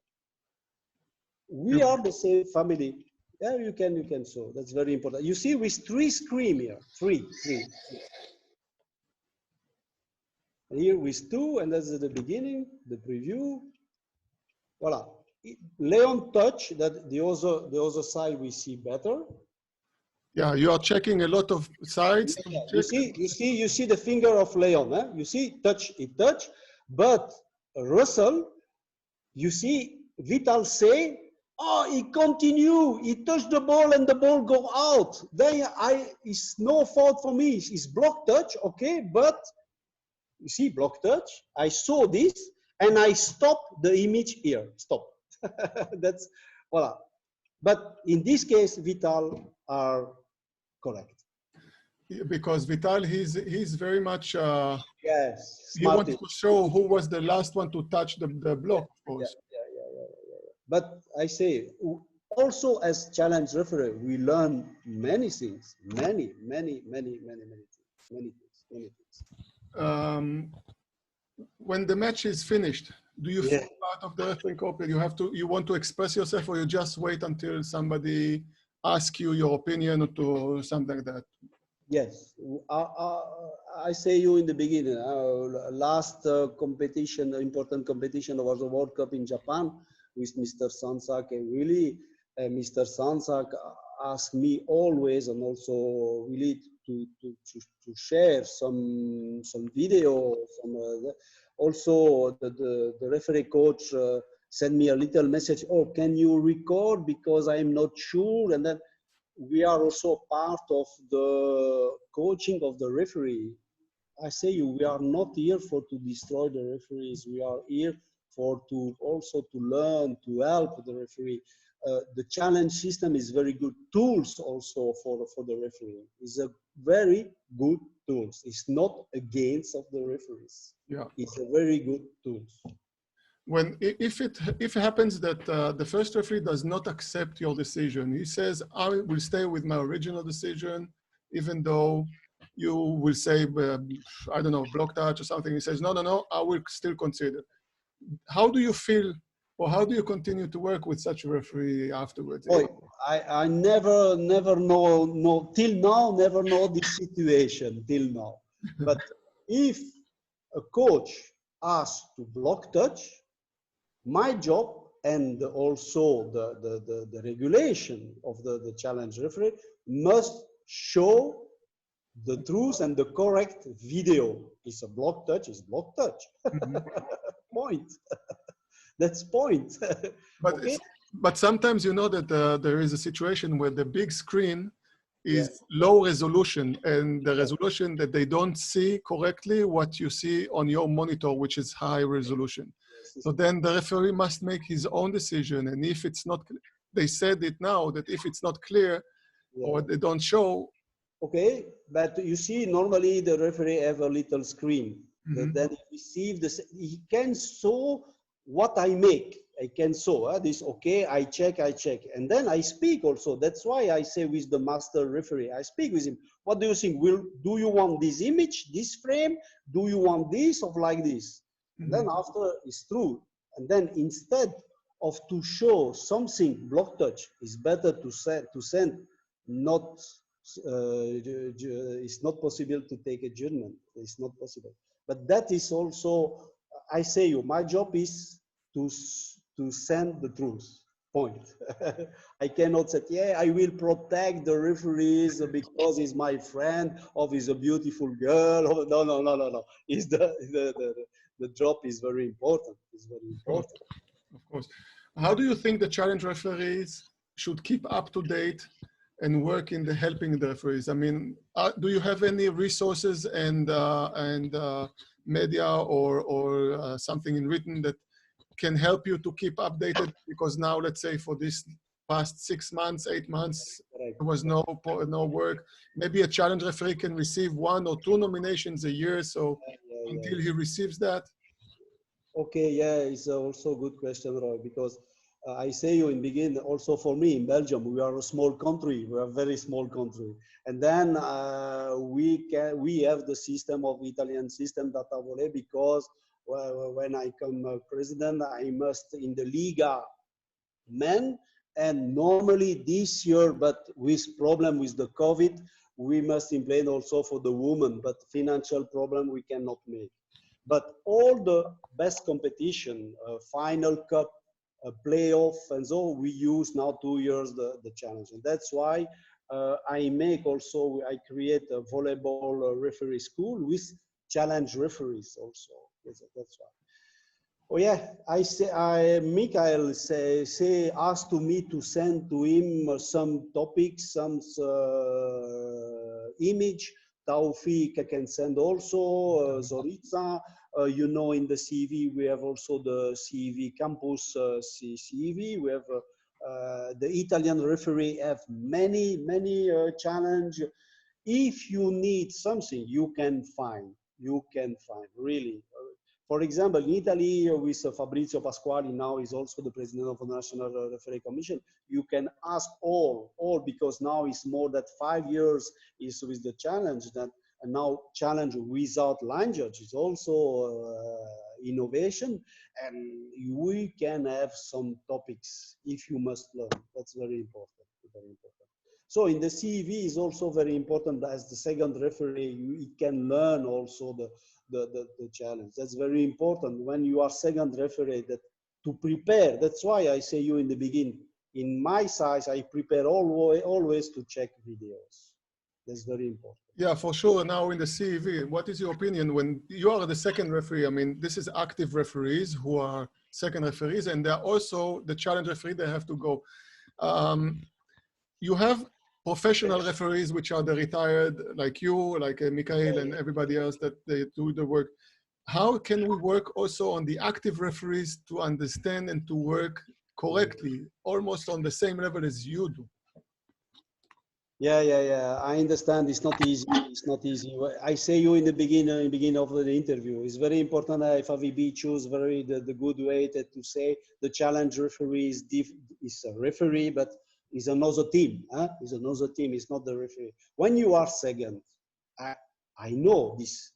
We are the same family. Yeah, you can show. That's very important. You see, with 3 screens here, three. And here with 2, and that's at the beginning, the preview. Voila. Leon touch that the other side we see better. Yeah, you are checking a lot of sides. Yeah, you see the finger of Leon. Eh? You see, it touch, but Russell, you see, Vital say, oh, he continue, he touch the ball and the ball go out. Then it's no fault for me. It's block touch, okay, but you see, block touch. I saw this and I stopped the image here. Stop. That's voila. But in this case, Vital are correct. Because Vital, he's very much, Yes, he wanted to show who was the last one to touch the block, of course. Yeah. But I say, also as challenge referee, we learn many things, many things. When the match is finished, do you feel part of the refereeing corporate? You want to express yourself, or you just wait until somebody asks you your opinion or to something like that? Yes, I say you in the beginning. Last competition, important competition, was a World Cup in Japan with Mr. Sansak, and really, Mr. Sansak asked me always, and also really to share some video. Also, the referee coach sent me a little message. Oh, can you record, because I'm not sure, and then. We are also part of the coaching of the referee. I say you, we are not here to destroy the referees. We are here also to learn, to help the referee. The challenge system is very good tools also for the referee. It's a very good tools. It's not against of the referees. Yeah, it's a very good tools. If it happens that the first referee does not accept your decision, he says, I will stay with my original decision, even though you will say, I don't know, block touch or something. He says, no, I will still consider. How do you feel, or how do you continue to work with such a referee afterwards? I never know, till now, never know this situation, till now. But if a coach asks to block touch, my job, and also the regulation of the challenge referee, must show the truth and the correct video. It's a block touch, it's block touch. Mm-hmm. Point. That's point. But, okay? But sometimes you know that there is a situation where the big screen is low resolution, and the resolution that they don't see correctly what you see on your monitor, which is high resolution. So then the referee must make his own decision. And if it's not, they said it now, that if it's not clear or they don't show. Okay, but you see, normally the referee have a little screen. Mm-hmm. Then he can show what I make. I can show this, okay, I check. And then I speak also. That's why I say with the master referee, I speak with him. What do you think? Do you want this image, this frame? Do you want this or like this? Mm-hmm. Then after it's true. And then instead of to show something block touch, it's better to send not, it's not possible to take a judgment. It's not possible. But that is also, I say you, my job is to send the truth. Point. I cannot say, yeah, I will protect the referees because he's my friend or he's a beautiful girl. No. It's the job is very important. It's very important. Of course. How do you think the challenge referees should keep up to date and work in the helping the referees? I mean, do you have any resources and media or something in written that can help you to keep updated? Because now, let's say for this past 6 months, 8 months, there was no work. Maybe a challenge referee can receive 1 or 2 nominations a year. So until he receives that. Okay, yeah, it's also a good question, Roy, because I say you in beginning, also for me in Belgium, we are a small country. We are a very small country. And then we have the system of Italian system data volley, because when I come president, I must in the Liga men, and normally this year, but with problem with the COVID, we must implement also for the women, but financial problem we cannot make. But all the best competition, final cup, playoff, and so we use now 2 years the challenge. And that's why I create a volleyball referee school with challenge referees also. That's why. Oh yeah, Michael asked to me to send to him some topics, some image. Taufik can send also, Zorica. You know, in the CV, we have also the CV campus CV. We have the Italian referee have many challenge. If you need something, you can find really. For example, in Italy, with Fabrizio Pasquali, now is also the president of the National Referee Commission, you can ask all, because now it's more than 5 years is with the challenge, that and now challenge without line judge is also innovation, and we can have some topics if you must learn. That's very important, very important. So in the CV is also very important, as the second referee, you can learn also the challenge. That's very important when you are second referee, that to prepare. That's why I say you in the beginning, in my size, I prepare always to check videos. That's very important. Yeah, for sure. Now in the CV, what is your opinion when you are the second referee? I mean, this is active referees who are second referees, and they're also the challenge referee, they have to go. You have professional referees, which are the retired, like you, like Mikhail and everybody else, that they do the work. How can we work also on the active referees to understand and to work correctly, almost on the same level as you do? Yeah. I understand. It's not easy. It's not easy. I say you in the beginning of the interview. It's very important that FIVB choose the good way to say the challenge referee is a referee, but is another team. Is another team. It's not the referee. When you are second, I know this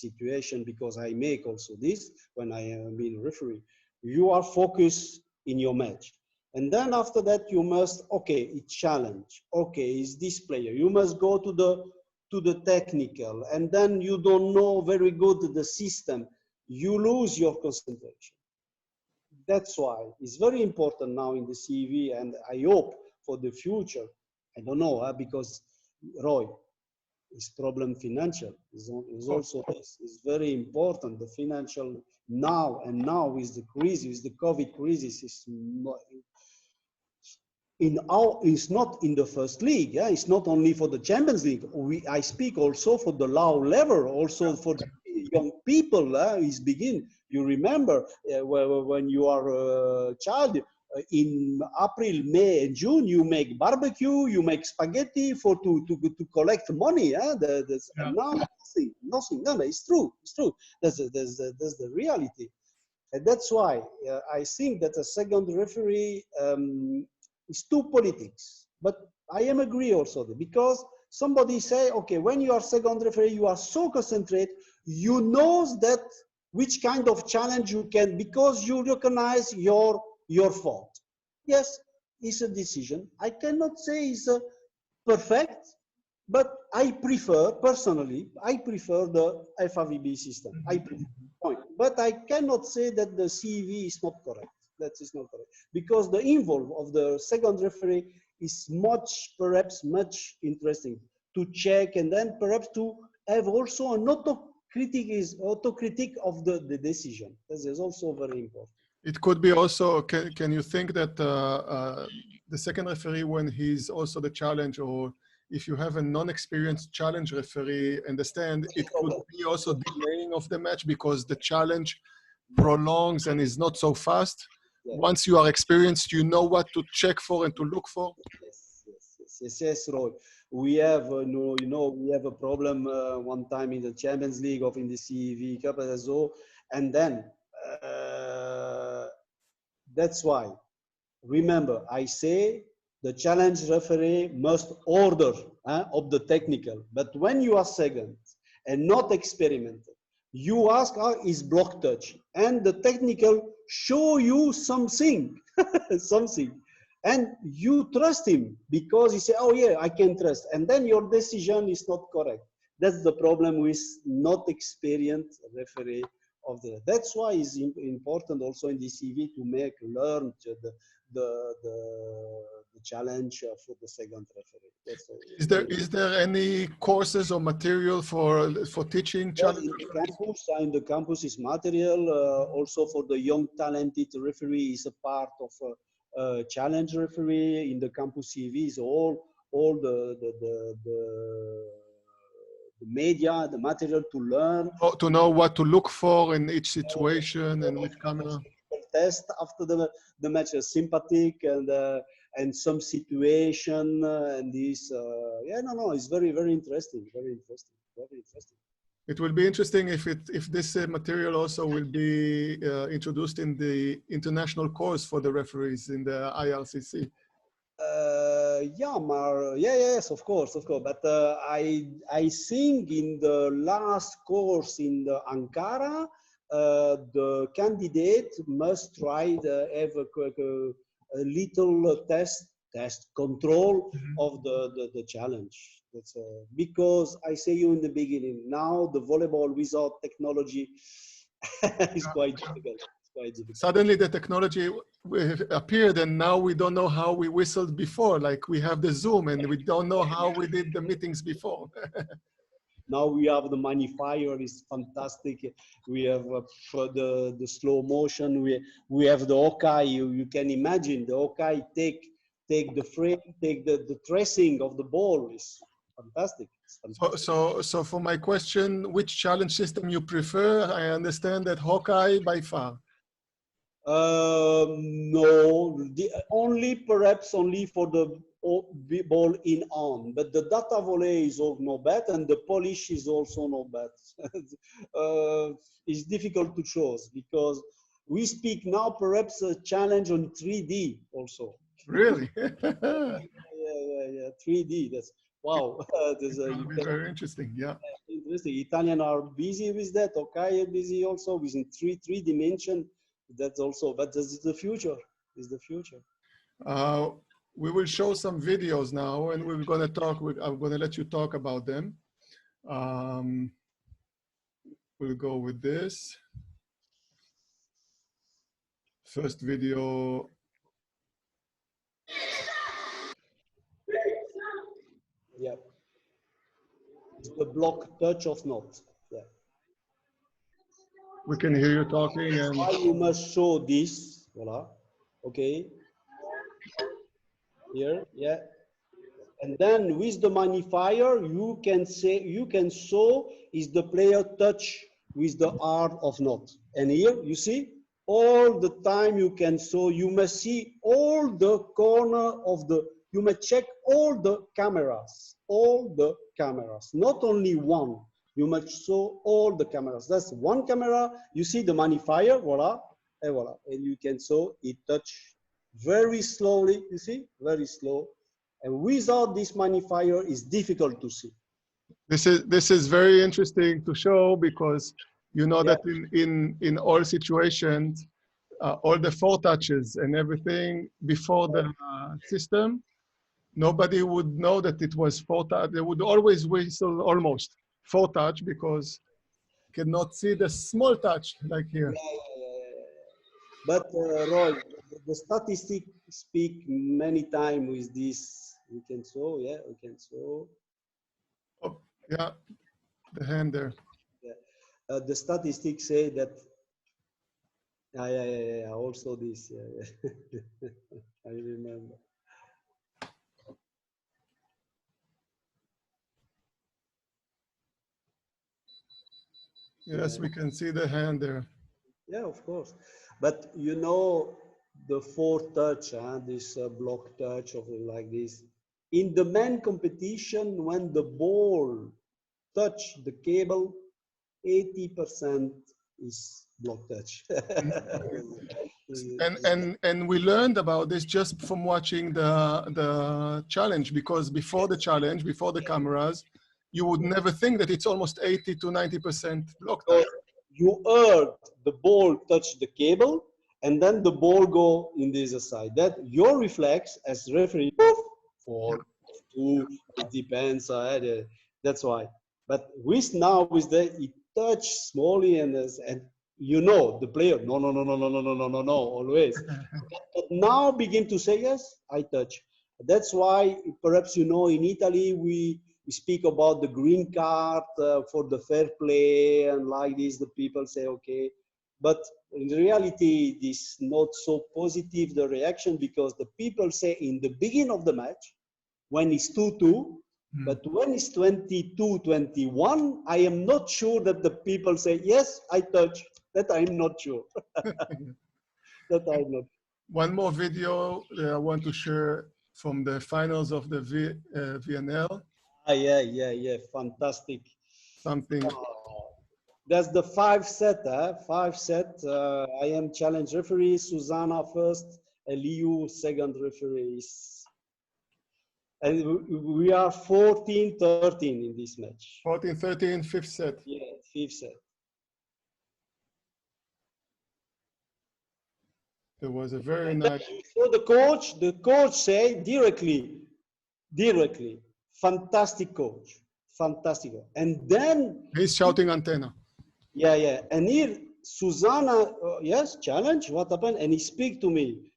situation because I make also this when I am being a referee. You are focused in your match. And then after that, you must, okay, it's challenge. Okay, it's this player. You must go to the technical, and then you don't know very good the system. You lose your concentration. That's why it's very important now in the CV, and I hope for the future. I don't know, because Roy, it's problem financial. Is also this. It's very important. The financial now with the crisis, with the COVID crisis, is not, it's not in the first league. Yeah, it's not only for the Champions League. I speak also for the low level, also for the young people. Is begin. You remember when you are a child. In April, May, and June, you make barbecue, you make spaghetti to collect money. Now nothing. No, it's true. It's true. That's the reality, and that's why I think that a second referee is too politics. But I am agree also because somebody say, okay, when you are second referee, you are so concentrated, you know that which kind of challenge you can, because you recognize your fault. Yes, it's a decision. I cannot say it's perfect, but I prefer, personally, I prefer the FIVB system. I prefer, point. But I cannot say that the CV is not correct. That is not correct. Because the involvement of the second referee is perhaps much interesting to check, and then perhaps to have also an autocritic of the decision. This is also very important. It could be also, can you think that the second referee, when he's also the challenge, or if you have a non-experienced challenge referee, understand it could be also delaying of the match because the challenge prolongs and is not so fast? Yeah. Once you are experienced, you know what to check for and to look for? Yes, Roy. We have, we have a problem one time in the Champions League or in the CV Cup as well, and then that's why, remember, I say the challenge referee must order of the technical, but when you are second and not experimented, you ask, is block touch, and the technical show you something, and you trust him because he say, oh yeah, I can trust, and then your decision is not correct. That's the problem with not experienced referee That's why it's important also in the CV to learn the challenge for the second referee. That's all. Is there any courses or material for teaching challenge? In the campus is material also for the young talented referee is a part of challenge referee in the campus CV is all the media, the material to learn. To know what to look for in each situation and which camera. Test after the match, sympathetic and some situation and this. It's very interesting, very interesting, very interesting. It will be interesting if this material also will be introduced in the international course for the referees in the IRCC. Yes, of course. But I think in the last course in the Ankara, the candidate must try to have a little test control of the challenge. That's because I say you in the beginning. Now the volleyball without technology is quite difficult. Suddenly the technology appeared and now we don't know how we whistled before. Like we have the Zoom and we don't know how we did the meetings before. Now we have the magnifier, is fantastic. We have the slow motion. We have the Hawkeye. You can imagine the Hawkeye take the frame, take the tracing of the ball is fantastic. So for my question, which challenge system you prefer? I understand that Hawkeye by far. No, perhaps only for the ball in on, but the data volley is also not bad, and the polish is also not bad. It's difficult to choose because we speak now perhaps a challenge on 3D also. Really? yeah, 3D. That's wow. Very interesting. Yeah. Interesting. Italians are busy with that. Okay, busy also within three dimension. That's also, but this is the future. Is the future. We will show some videos now, and we're going to talk. I'm going to let you talk about them. We'll go with this. First video. Yeah. It's the block touch of not. Yeah. We can hear you talking. And why you must show this. Voila. Okay. Here, yeah. And then with the magnifier, you can show is the player touch with the arm of not. And here, you see, all the time you can show, you must see all the corner of you must check all the cameras, not only one. You must show all the cameras. That's one camera, you see the magnifier, voila, and voila. And you can show it touch very slowly, you see, very slow. And without this magnifier, it's difficult to see. This is very interesting to show because you know that in all situations, all the four touches and everything before the system, nobody would know that it was four touch. They would always whistle almost four touch because cannot see the small touch like here. But Roy, the statistics speak many times with this. We can show, yeah, we can show. Oh, yeah, the hand there. Yeah. The statistics say that. Yeah. Also this. Yeah. I remember. Yes, we can see the hand there. Yeah, of course. But you know, the fourth touch, this block touch or like this. In the men competition, when the ball touch the cable, 80% is block touch. and we learned about this just from watching the challenge, because before the challenge, before the cameras, you would never think that it's almost 80 to 90% block touch. You heard the ball touch the cable, and then the ball go in this side. That your reflex as referee, poof, 4, 2, it depends. That's why. But with the it touch smallly and you know, the player, no, no, no, no, no, no, no, no, no, no, always. But now begin to say, yes, I touch. That's why, perhaps, you know, in Italy, we speak about the green card for the fair play, and like this, the people say, okay. But in reality, this is not so positive, the reaction, because the people say in the beginning of the match, when it's 2-2, but when it's 22-21, I am not sure that the people say, yes, I touch. That I'm not sure. That I'm not. One more video that I want to share from the finals of the VNL. Ah, yeah, yeah, yeah, fantastic. Something. That's the 5-set, 5-set. I am challenge referee, Susanna first, Eliu second referee. And we are 14-13 in this match. 14-13, fifth set. Yeah, fifth set. It was a very nice. So the coach say directly, fantastic coach, fantastic. And then He's shouting antenna. Yeah, yeah. And here, Susanna, yes, challenge, what happened? And he speak to me.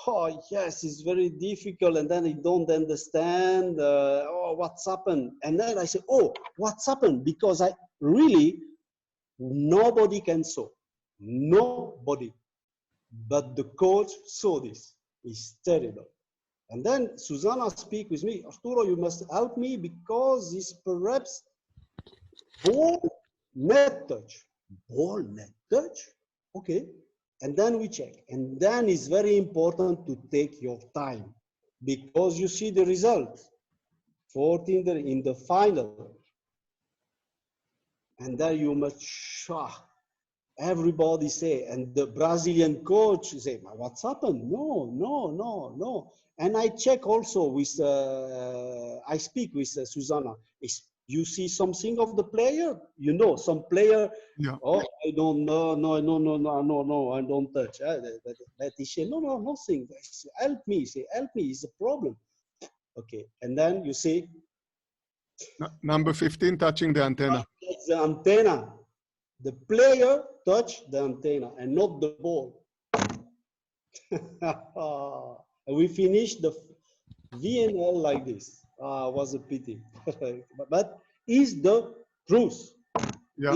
Oh, yes, it's very difficult. And then I don't understand. Oh, what's happened? And then I say, oh, what's happened? Because I really, nobody can saw. Nobody. But the coach saw this. It's terrible. And then Susanna speak with me. Arturo, you must help me because it's perhaps ball net touch. Ball net touch? Okay. And then we check. And then it's very important to take your time because you see the result. 14 in the final. And then you must everybody say, and the Brazilian coach say, what's happened? No, no, no, no. And I check also with, I speak with Susanna. You see something of the player? You know, some player, yeah. Oh, I don't know, no, no, no, no, no, no, I don't touch. But he say, no, no, nothing. Say, help me, say, help me, it's a problem. Okay, and then you see. Number 15 touching the antenna. It's the antenna. The player touched the antenna and not the ball. We finished the VNL like this. Was a pity. But is the truth. Yeah.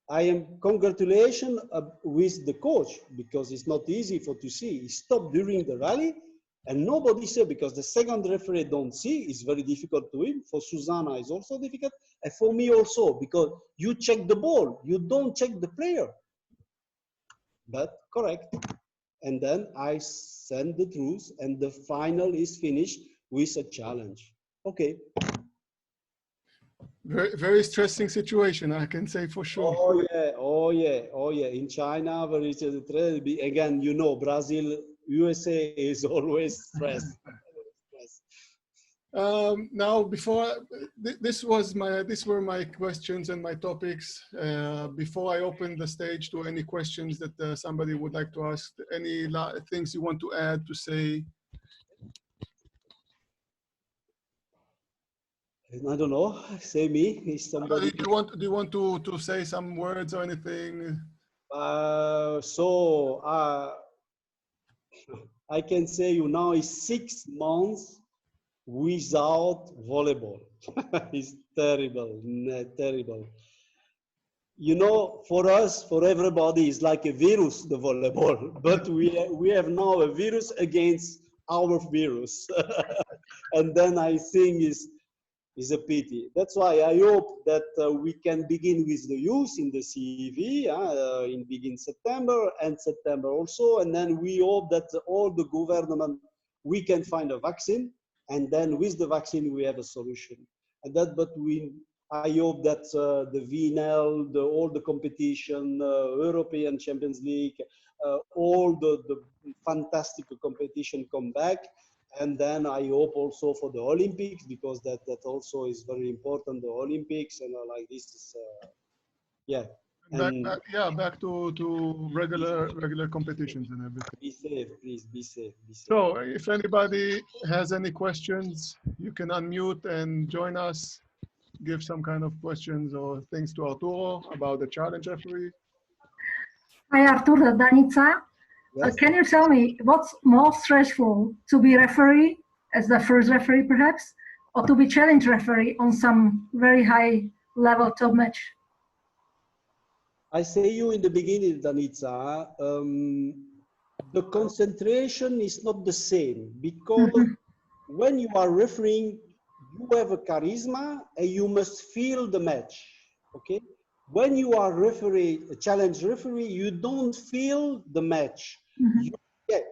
I am congratulations with the coach because it's not easy for to see. He stopped during the rally and nobody said because the second referee don't see. It's very difficult to him. For Susanna, it's also difficult. And for me also because you check the ball. You don't check the player. But correct. And then I send the truth and the final is finished with a challenge. Okay. Very, very stressing situation, I can say for sure. Oh yeah, oh yeah, oh yeah. In China, where it's again, you know, Brazil, USA is always stressed. Now, before these were my questions and my topics. Before I open the stage to any questions that somebody would like to ask, any things you want to add to say? I don't know. Say me. Is somebody? Do you want to say some words or anything? I can say you now is 6 months without volleyball. It's terrible, terrible. You know, for us, for everybody, it's like a virus, the volleyball. But we have now a virus against our virus. And then I think is a pity. That's why I hope that we can begin with the youth in the CEV in begin September and September also. And then we hope that all the government, we can find a vaccine. And then with the vaccine, we have a solution. And that, but I hope that the VNL, all the competition, European Champions League, all the fantastic competition come back. And then I hope also for the Olympics, because that also is very important, the Olympics, and like this is, yeah. Back to regular competitions and everything. Be safe, please, be safe, be safe. So if anybody has any questions, you can unmute and join us, give some kind of questions or things to Arturo about the challenge referee. Hi, Arturo, Danica. Yes. Can you tell me what's more stressful, to be referee as the first referee perhaps, or to be challenge referee on some very high level top match? I say you in the beginning, Danica, the concentration is not the same because when you are refereeing, you have a charisma and you must feel the match. Okay. When you are a challenge referee, you don't feel the match.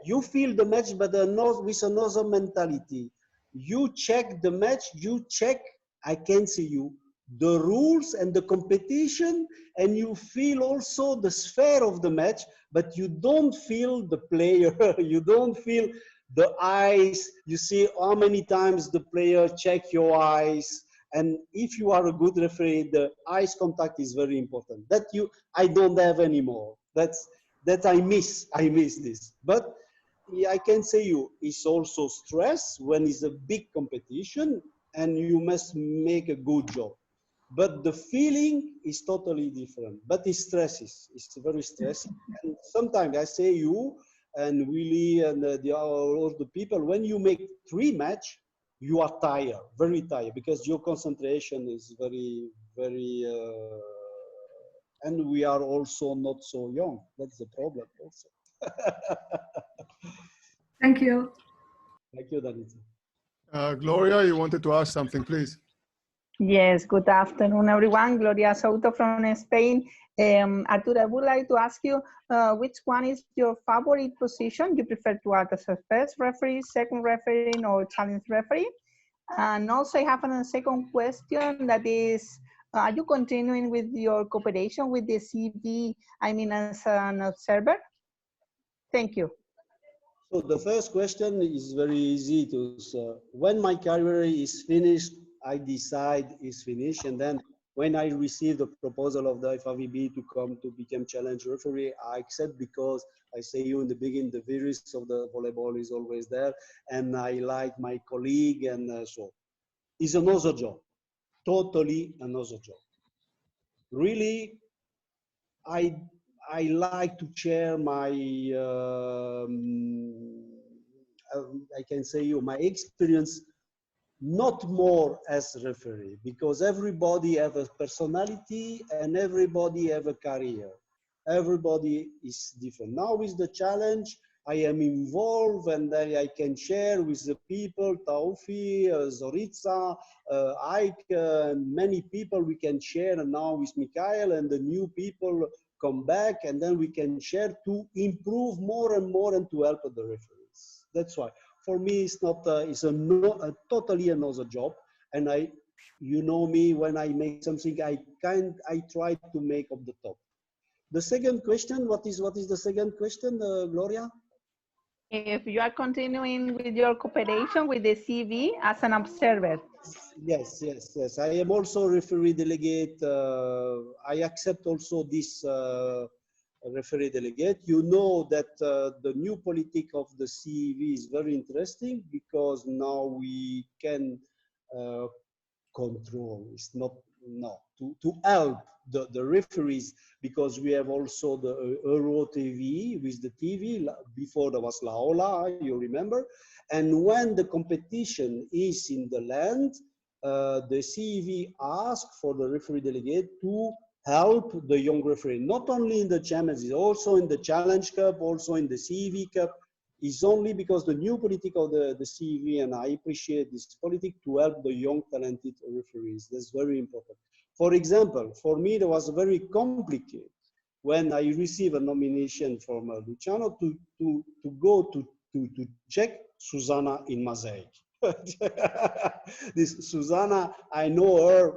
You feel the match, but with another mentality. You check the match, you check, I can see you, the rules and the competition, and you feel also the sphere of the match, but you don't feel the player, you don't feel the eyes. You see how many times the player check your eyes. And if you are a good referee, the eyes contact is very important. I don't have anymore. That I miss this. But I can say you, it's also stress when it's a big competition and you must make a good job. But the feeling is totally different. But it stresses. It's very stressing. And sometimes I say you and Willie and all the people, when you make 3 match, you are tired, very tired, because your concentration is very, very, and we are also not so young. That's the problem also. Thank you. Thank you, Danica. Gloria, you wanted to ask something, please. Yes, good afternoon, everyone. Gloria Souto from Spain. Arturo, I would like to ask you, which one is your favorite position? You prefer to act as a first referee, second referee, or challenge referee? And also I have a second question that is, are you continuing with your cooperation with the CV, I mean, as an observer? Thank you. So the first question is very easy to, when my career is finished, I decide it's finished. And then when I receive the proposal of the FIVB to come to become challenge referee, I accept because I say you in the beginning, the virus of the volleyball is always there. And I like my colleague, and so it's another job, totally another job. Really, I like to share my, I can say you, my experience, not more as referee, because everybody have a personality and everybody have a career. Everybody is different. Now with the challenge, I am involved and I can share with the people, Taufi, Zoritza, Ike, and many people we can share, and now with Mikhail and the new people come back, and then we can share to improve more and more and to help the referees. That's why. For me, it's not. It's a totally another job, and you know me. When I make something, I try to make up the top. The second question, what is the second question, Gloria? If you are continuing with your cooperation with the CV as an observer. Yes. I am also referee delegate. I accept also this referee delegate. You know that the new politic of the CEV is very interesting because now we can control. It's not to help the referees, because we have also the Euro TV with the TV. Before there was Laola, you remember. And when the competition is in the land, the CEV asked for the referee delegate to help the young referee, not only in the Champions, also in the Challenge Cup, also in the CEV Cup. Is only because the new politic of the CEV, and I appreciate this politic, to help the young talented referees. That's very important. For example, for me, it was very complicated when I received a nomination from Luciano to go to check Susanna in Mosaic. This Susanna, I know her,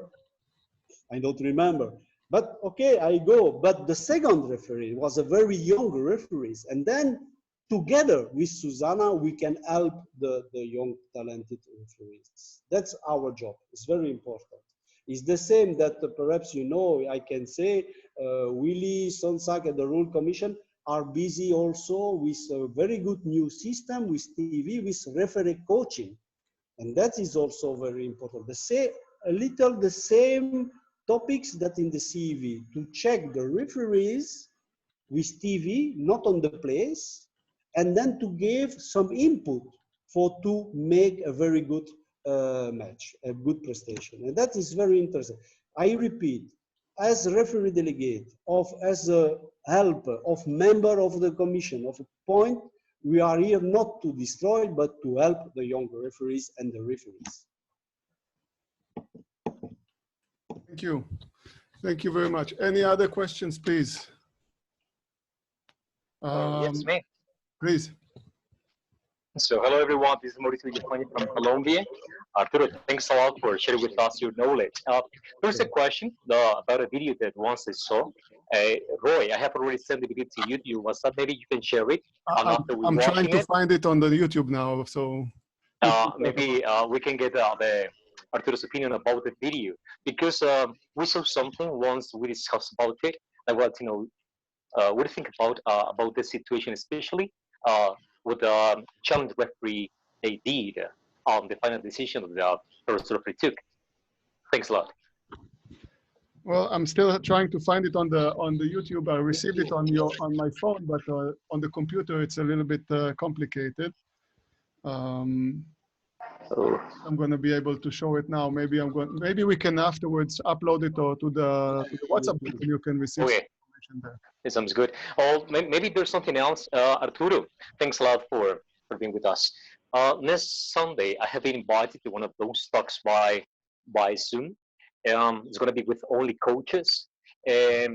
I don't remember. But okay, I go. But the second referee was a very young referee. And then together with Susanna, we can help the young talented referees. That's our job. It's very important. It's the same that perhaps you know, I can say, Willie, Sonsak, and the Rule Commission are busy also with a very good new system with TV, with referee coaching. And that is also very important. The same topics that in the CEV, to check the referees with TV, not on the place, and then to give some input to make a very good match, a good prestation. And that is very interesting. I repeat, as a referee delegate, as a helper, of member of the commission, of a point, we are here not to destroy, but to help the younger referees and the referees. Thank you. Thank you very much. Any other questions, please? Yes, me. Please. So hello everyone, this is Mauricio Di Giacomo from Colombia. Arturo, thanks a lot for sharing with us your knowledge. There's a question about a video that once I saw. Roy, I have already sent the video to you. You WhatsApp, maybe you can share it. I'm trying to find it on the YouTube now, so. Maybe we can get Arturo's opinion about the video, because we saw something once we discussed about it. I want to know what do you think about this situation, especially with the challenge referee they did on the final decision of the first referee took. Thanks a lot. Well, I'm still trying to find it on the YouTube. I received it on my phone, but on the computer it's a little bit complicated. I'm going to be able to show it now. Maybe we can afterwards upload it or to the WhatsApp group, and you can receive information there. It sounds good. Oh, maybe there's something else. Arturo, thanks a lot for being with us. Next Sunday, I have been invited to one of those talks by Zoom. It's going to be with only coaches. I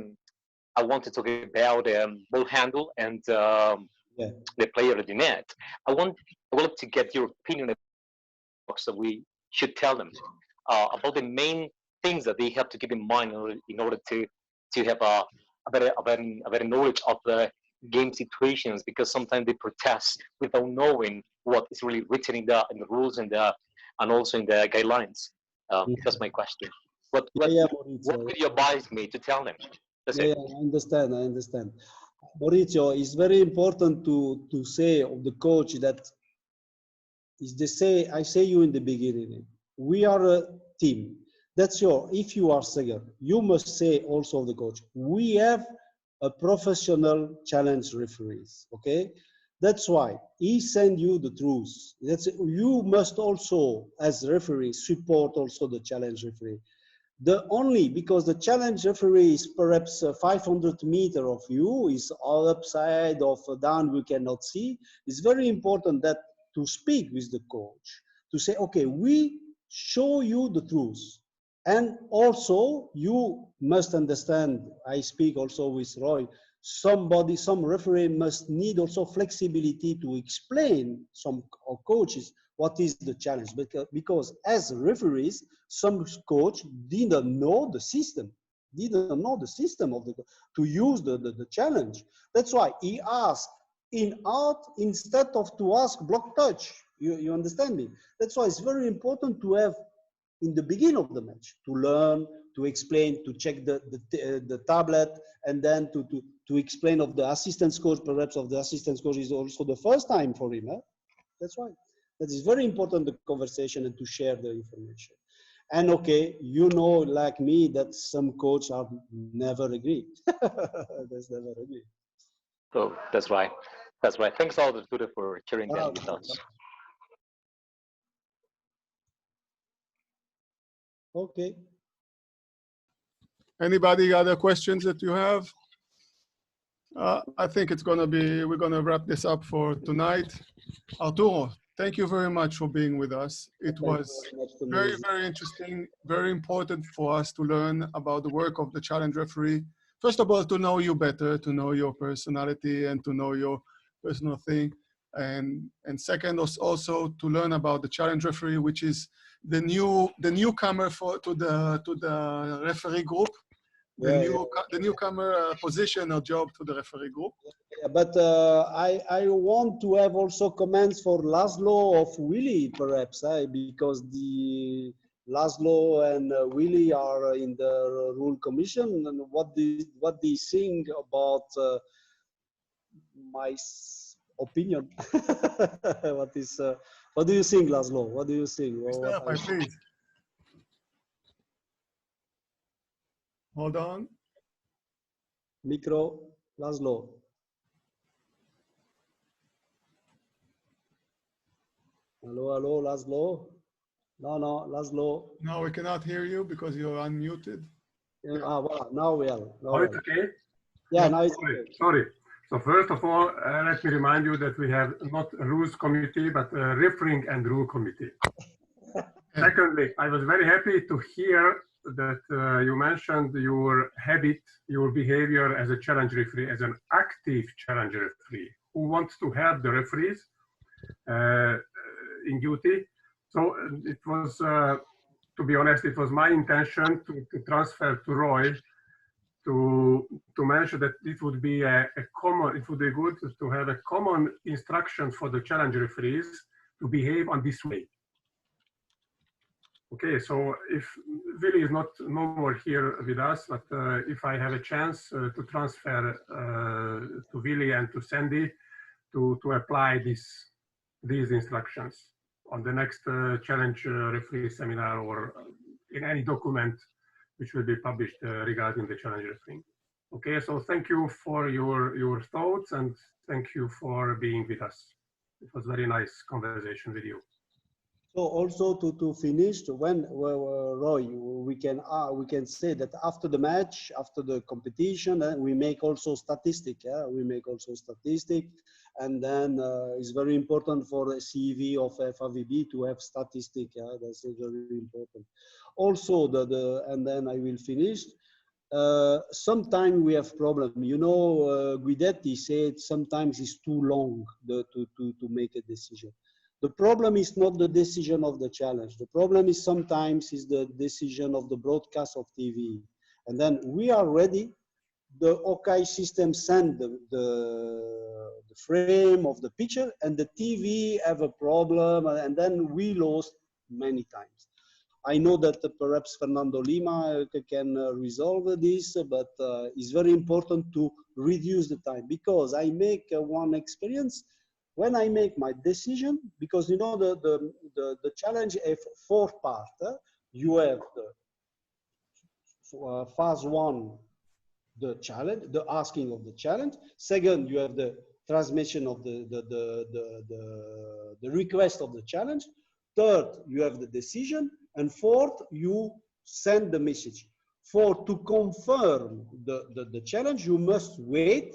want to talk about ball handle and the player of the net. I would like to get your opinion about that we should tell them about the main things that they have to keep in mind in order to have a better knowledge of the game situations, because sometimes they protest without knowing what is really written in the rules and also in the guidelines. That's my question. What would you advise me to tell them? I understand. Maurizio, it's very important to say of the coach that I say you in the beginning, we are a team. That's if you are second, you must say also of the coach, we have a professional challenge referees, okay? That's why he send you the truth. You must also, as referee, support also the challenge referee. Because the challenge referee is perhaps 500 meters of you, is all upside or down, we cannot see. It's very important that to speak with the coach, to say, okay, we show you the truth. And also, you must understand, I speak also with Roy, some referee must need also flexibility to explain some coaches what is the challenge. Because as referees, some coach didn't know the system, to use the challenge. That's why he asked in art instead of to ask block touch. You understand me? That's why it's very important to have in the beginning of the match, to learn, to explain, to check the tablet, and then to explain of the assistant coach, perhaps of the assistant coach is also the first time for him. That's why. That is very important, the conversation and to share the information. And okay, you know, like me, that some coaches are never agree. That's never agree. So that's right. That's right. Thanks all Arturo for sharing that with us. Okay. Anybody other questions that you have? I think we're going to wrap this up for tonight. Arturo, thank you very much for being with us. It was very, very interesting, very important for us to learn about the work of the challenge referee. First of all, to know you better, to know your personality and to know your personal thing. And second, also to learn about the challenge referee, which is the newcomer to the referee group, the newcomer position or job to the referee group. Yeah, but I want to have also comments for Laszlo of Willy, perhaps, because the Laszlo and Willy are in the rule commission, and what they think about my opinion. What do you think, Laszlo? What do you think? Please. Hold on. Micro. Laszlo. Hello, hello, Laszlo. No, Laszlo. No, we cannot hear you because you're unmuted. Well, now we are. Oh, it's okay? Yeah, now it's okay. Sorry. So first of all, let me remind you that we have not a rules committee, but a refereeing and rule committee. Secondly, I was very happy to hear that you mentioned your habit, your behavior as a challenge referee, as an active challenge referee who wants to help the referees in duty. So it was, to be honest, it was my intention to transfer to Roy to mention that it would be it would be good to have a common instruction for the challenge referees to behave on this way. Okay, so if Willy is no more here with us, but if I have a chance to transfer to Willy and to Sandy to apply these instructions on the next challenge referee seminar or in any document which will be published regarding the challenge refereeing. Okay, so thank you for your thoughts and thank you for being with us. It was a very nice conversation with you. So also to finish, when Roy, we can say that after the match, after the competition, we make also statistic. Yeah, we make also statistic, and then it's very important for the CV of FIVB to have statistic. Yeah, that's very important. Also and then I will finish. Sometimes we have problem. You know, Guidetti said sometimes it's too long to make a decision. The problem is not the decision of the challenge. The problem is sometimes is the decision of the broadcast of TV. And then we are ready. The OK system send the frame of the picture and the TV have a problem and then we lost many times. I know that perhaps Fernando Lima can resolve this, but it's very important to reduce the time because I make one experience. When I make my decision, because you know the challenge have 4 parts. You have the phase 1, the challenge, the asking of the challenge. Second, you have the transmission of the request of the challenge. Third, you have the decision, and fourth, you send the message. To confirm the challenge, you must wait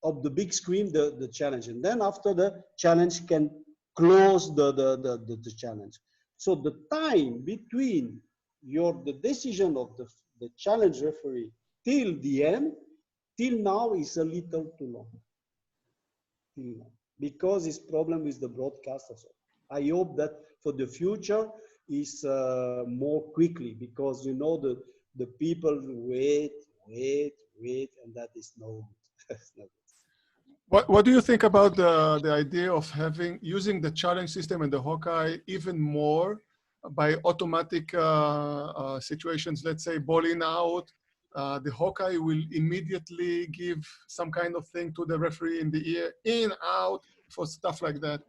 of the big screen, the challenge. And then after the challenge can close the challenge. So the time between the decision of the challenge referee till the end, till now is a little too long. Till now. Because it's problem with the broadcasters. I hope that for the future is more quickly because you know the people wait, and that is no good. What do you think about the idea of using the challenge system and the Hawkeye even more by automatic situations? Let's say ball in out, the Hawkeye will immediately give some kind of thing to the referee in the ear, in, out, for stuff like that.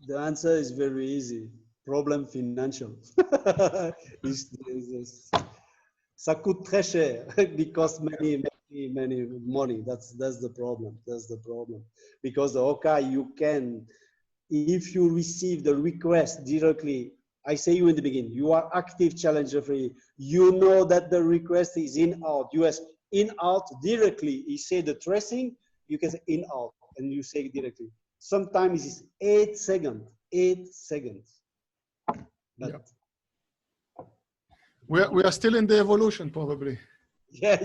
The answer is very easy. Problem financial. Ça coûte très cher because many money. That's the problem. That's the problem. Because okay, you can, if you receive the request directly, I say you in the beginning, you are active challenge referee. You know that the request is in out. You ask in out directly. You say the tracing, you can say in out, and you say it directly. Sometimes it's 8 seconds. 8 seconds. But yeah. We are still in the evolution, probably. Yeah.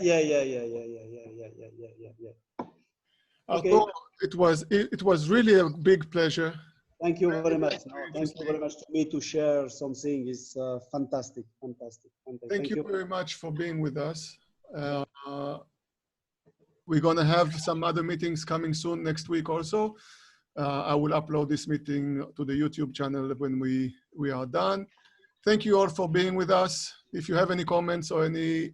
Okay. Arturo, it was really a big pleasure. Thank you very much. Thank you very much to me to share something. It's fantastic. Thank you very much for being with us. We're going to have some other meetings coming soon next week also. I will upload this meeting to the YouTube channel when we are done. Thank you all for being with us. If you have any comments or any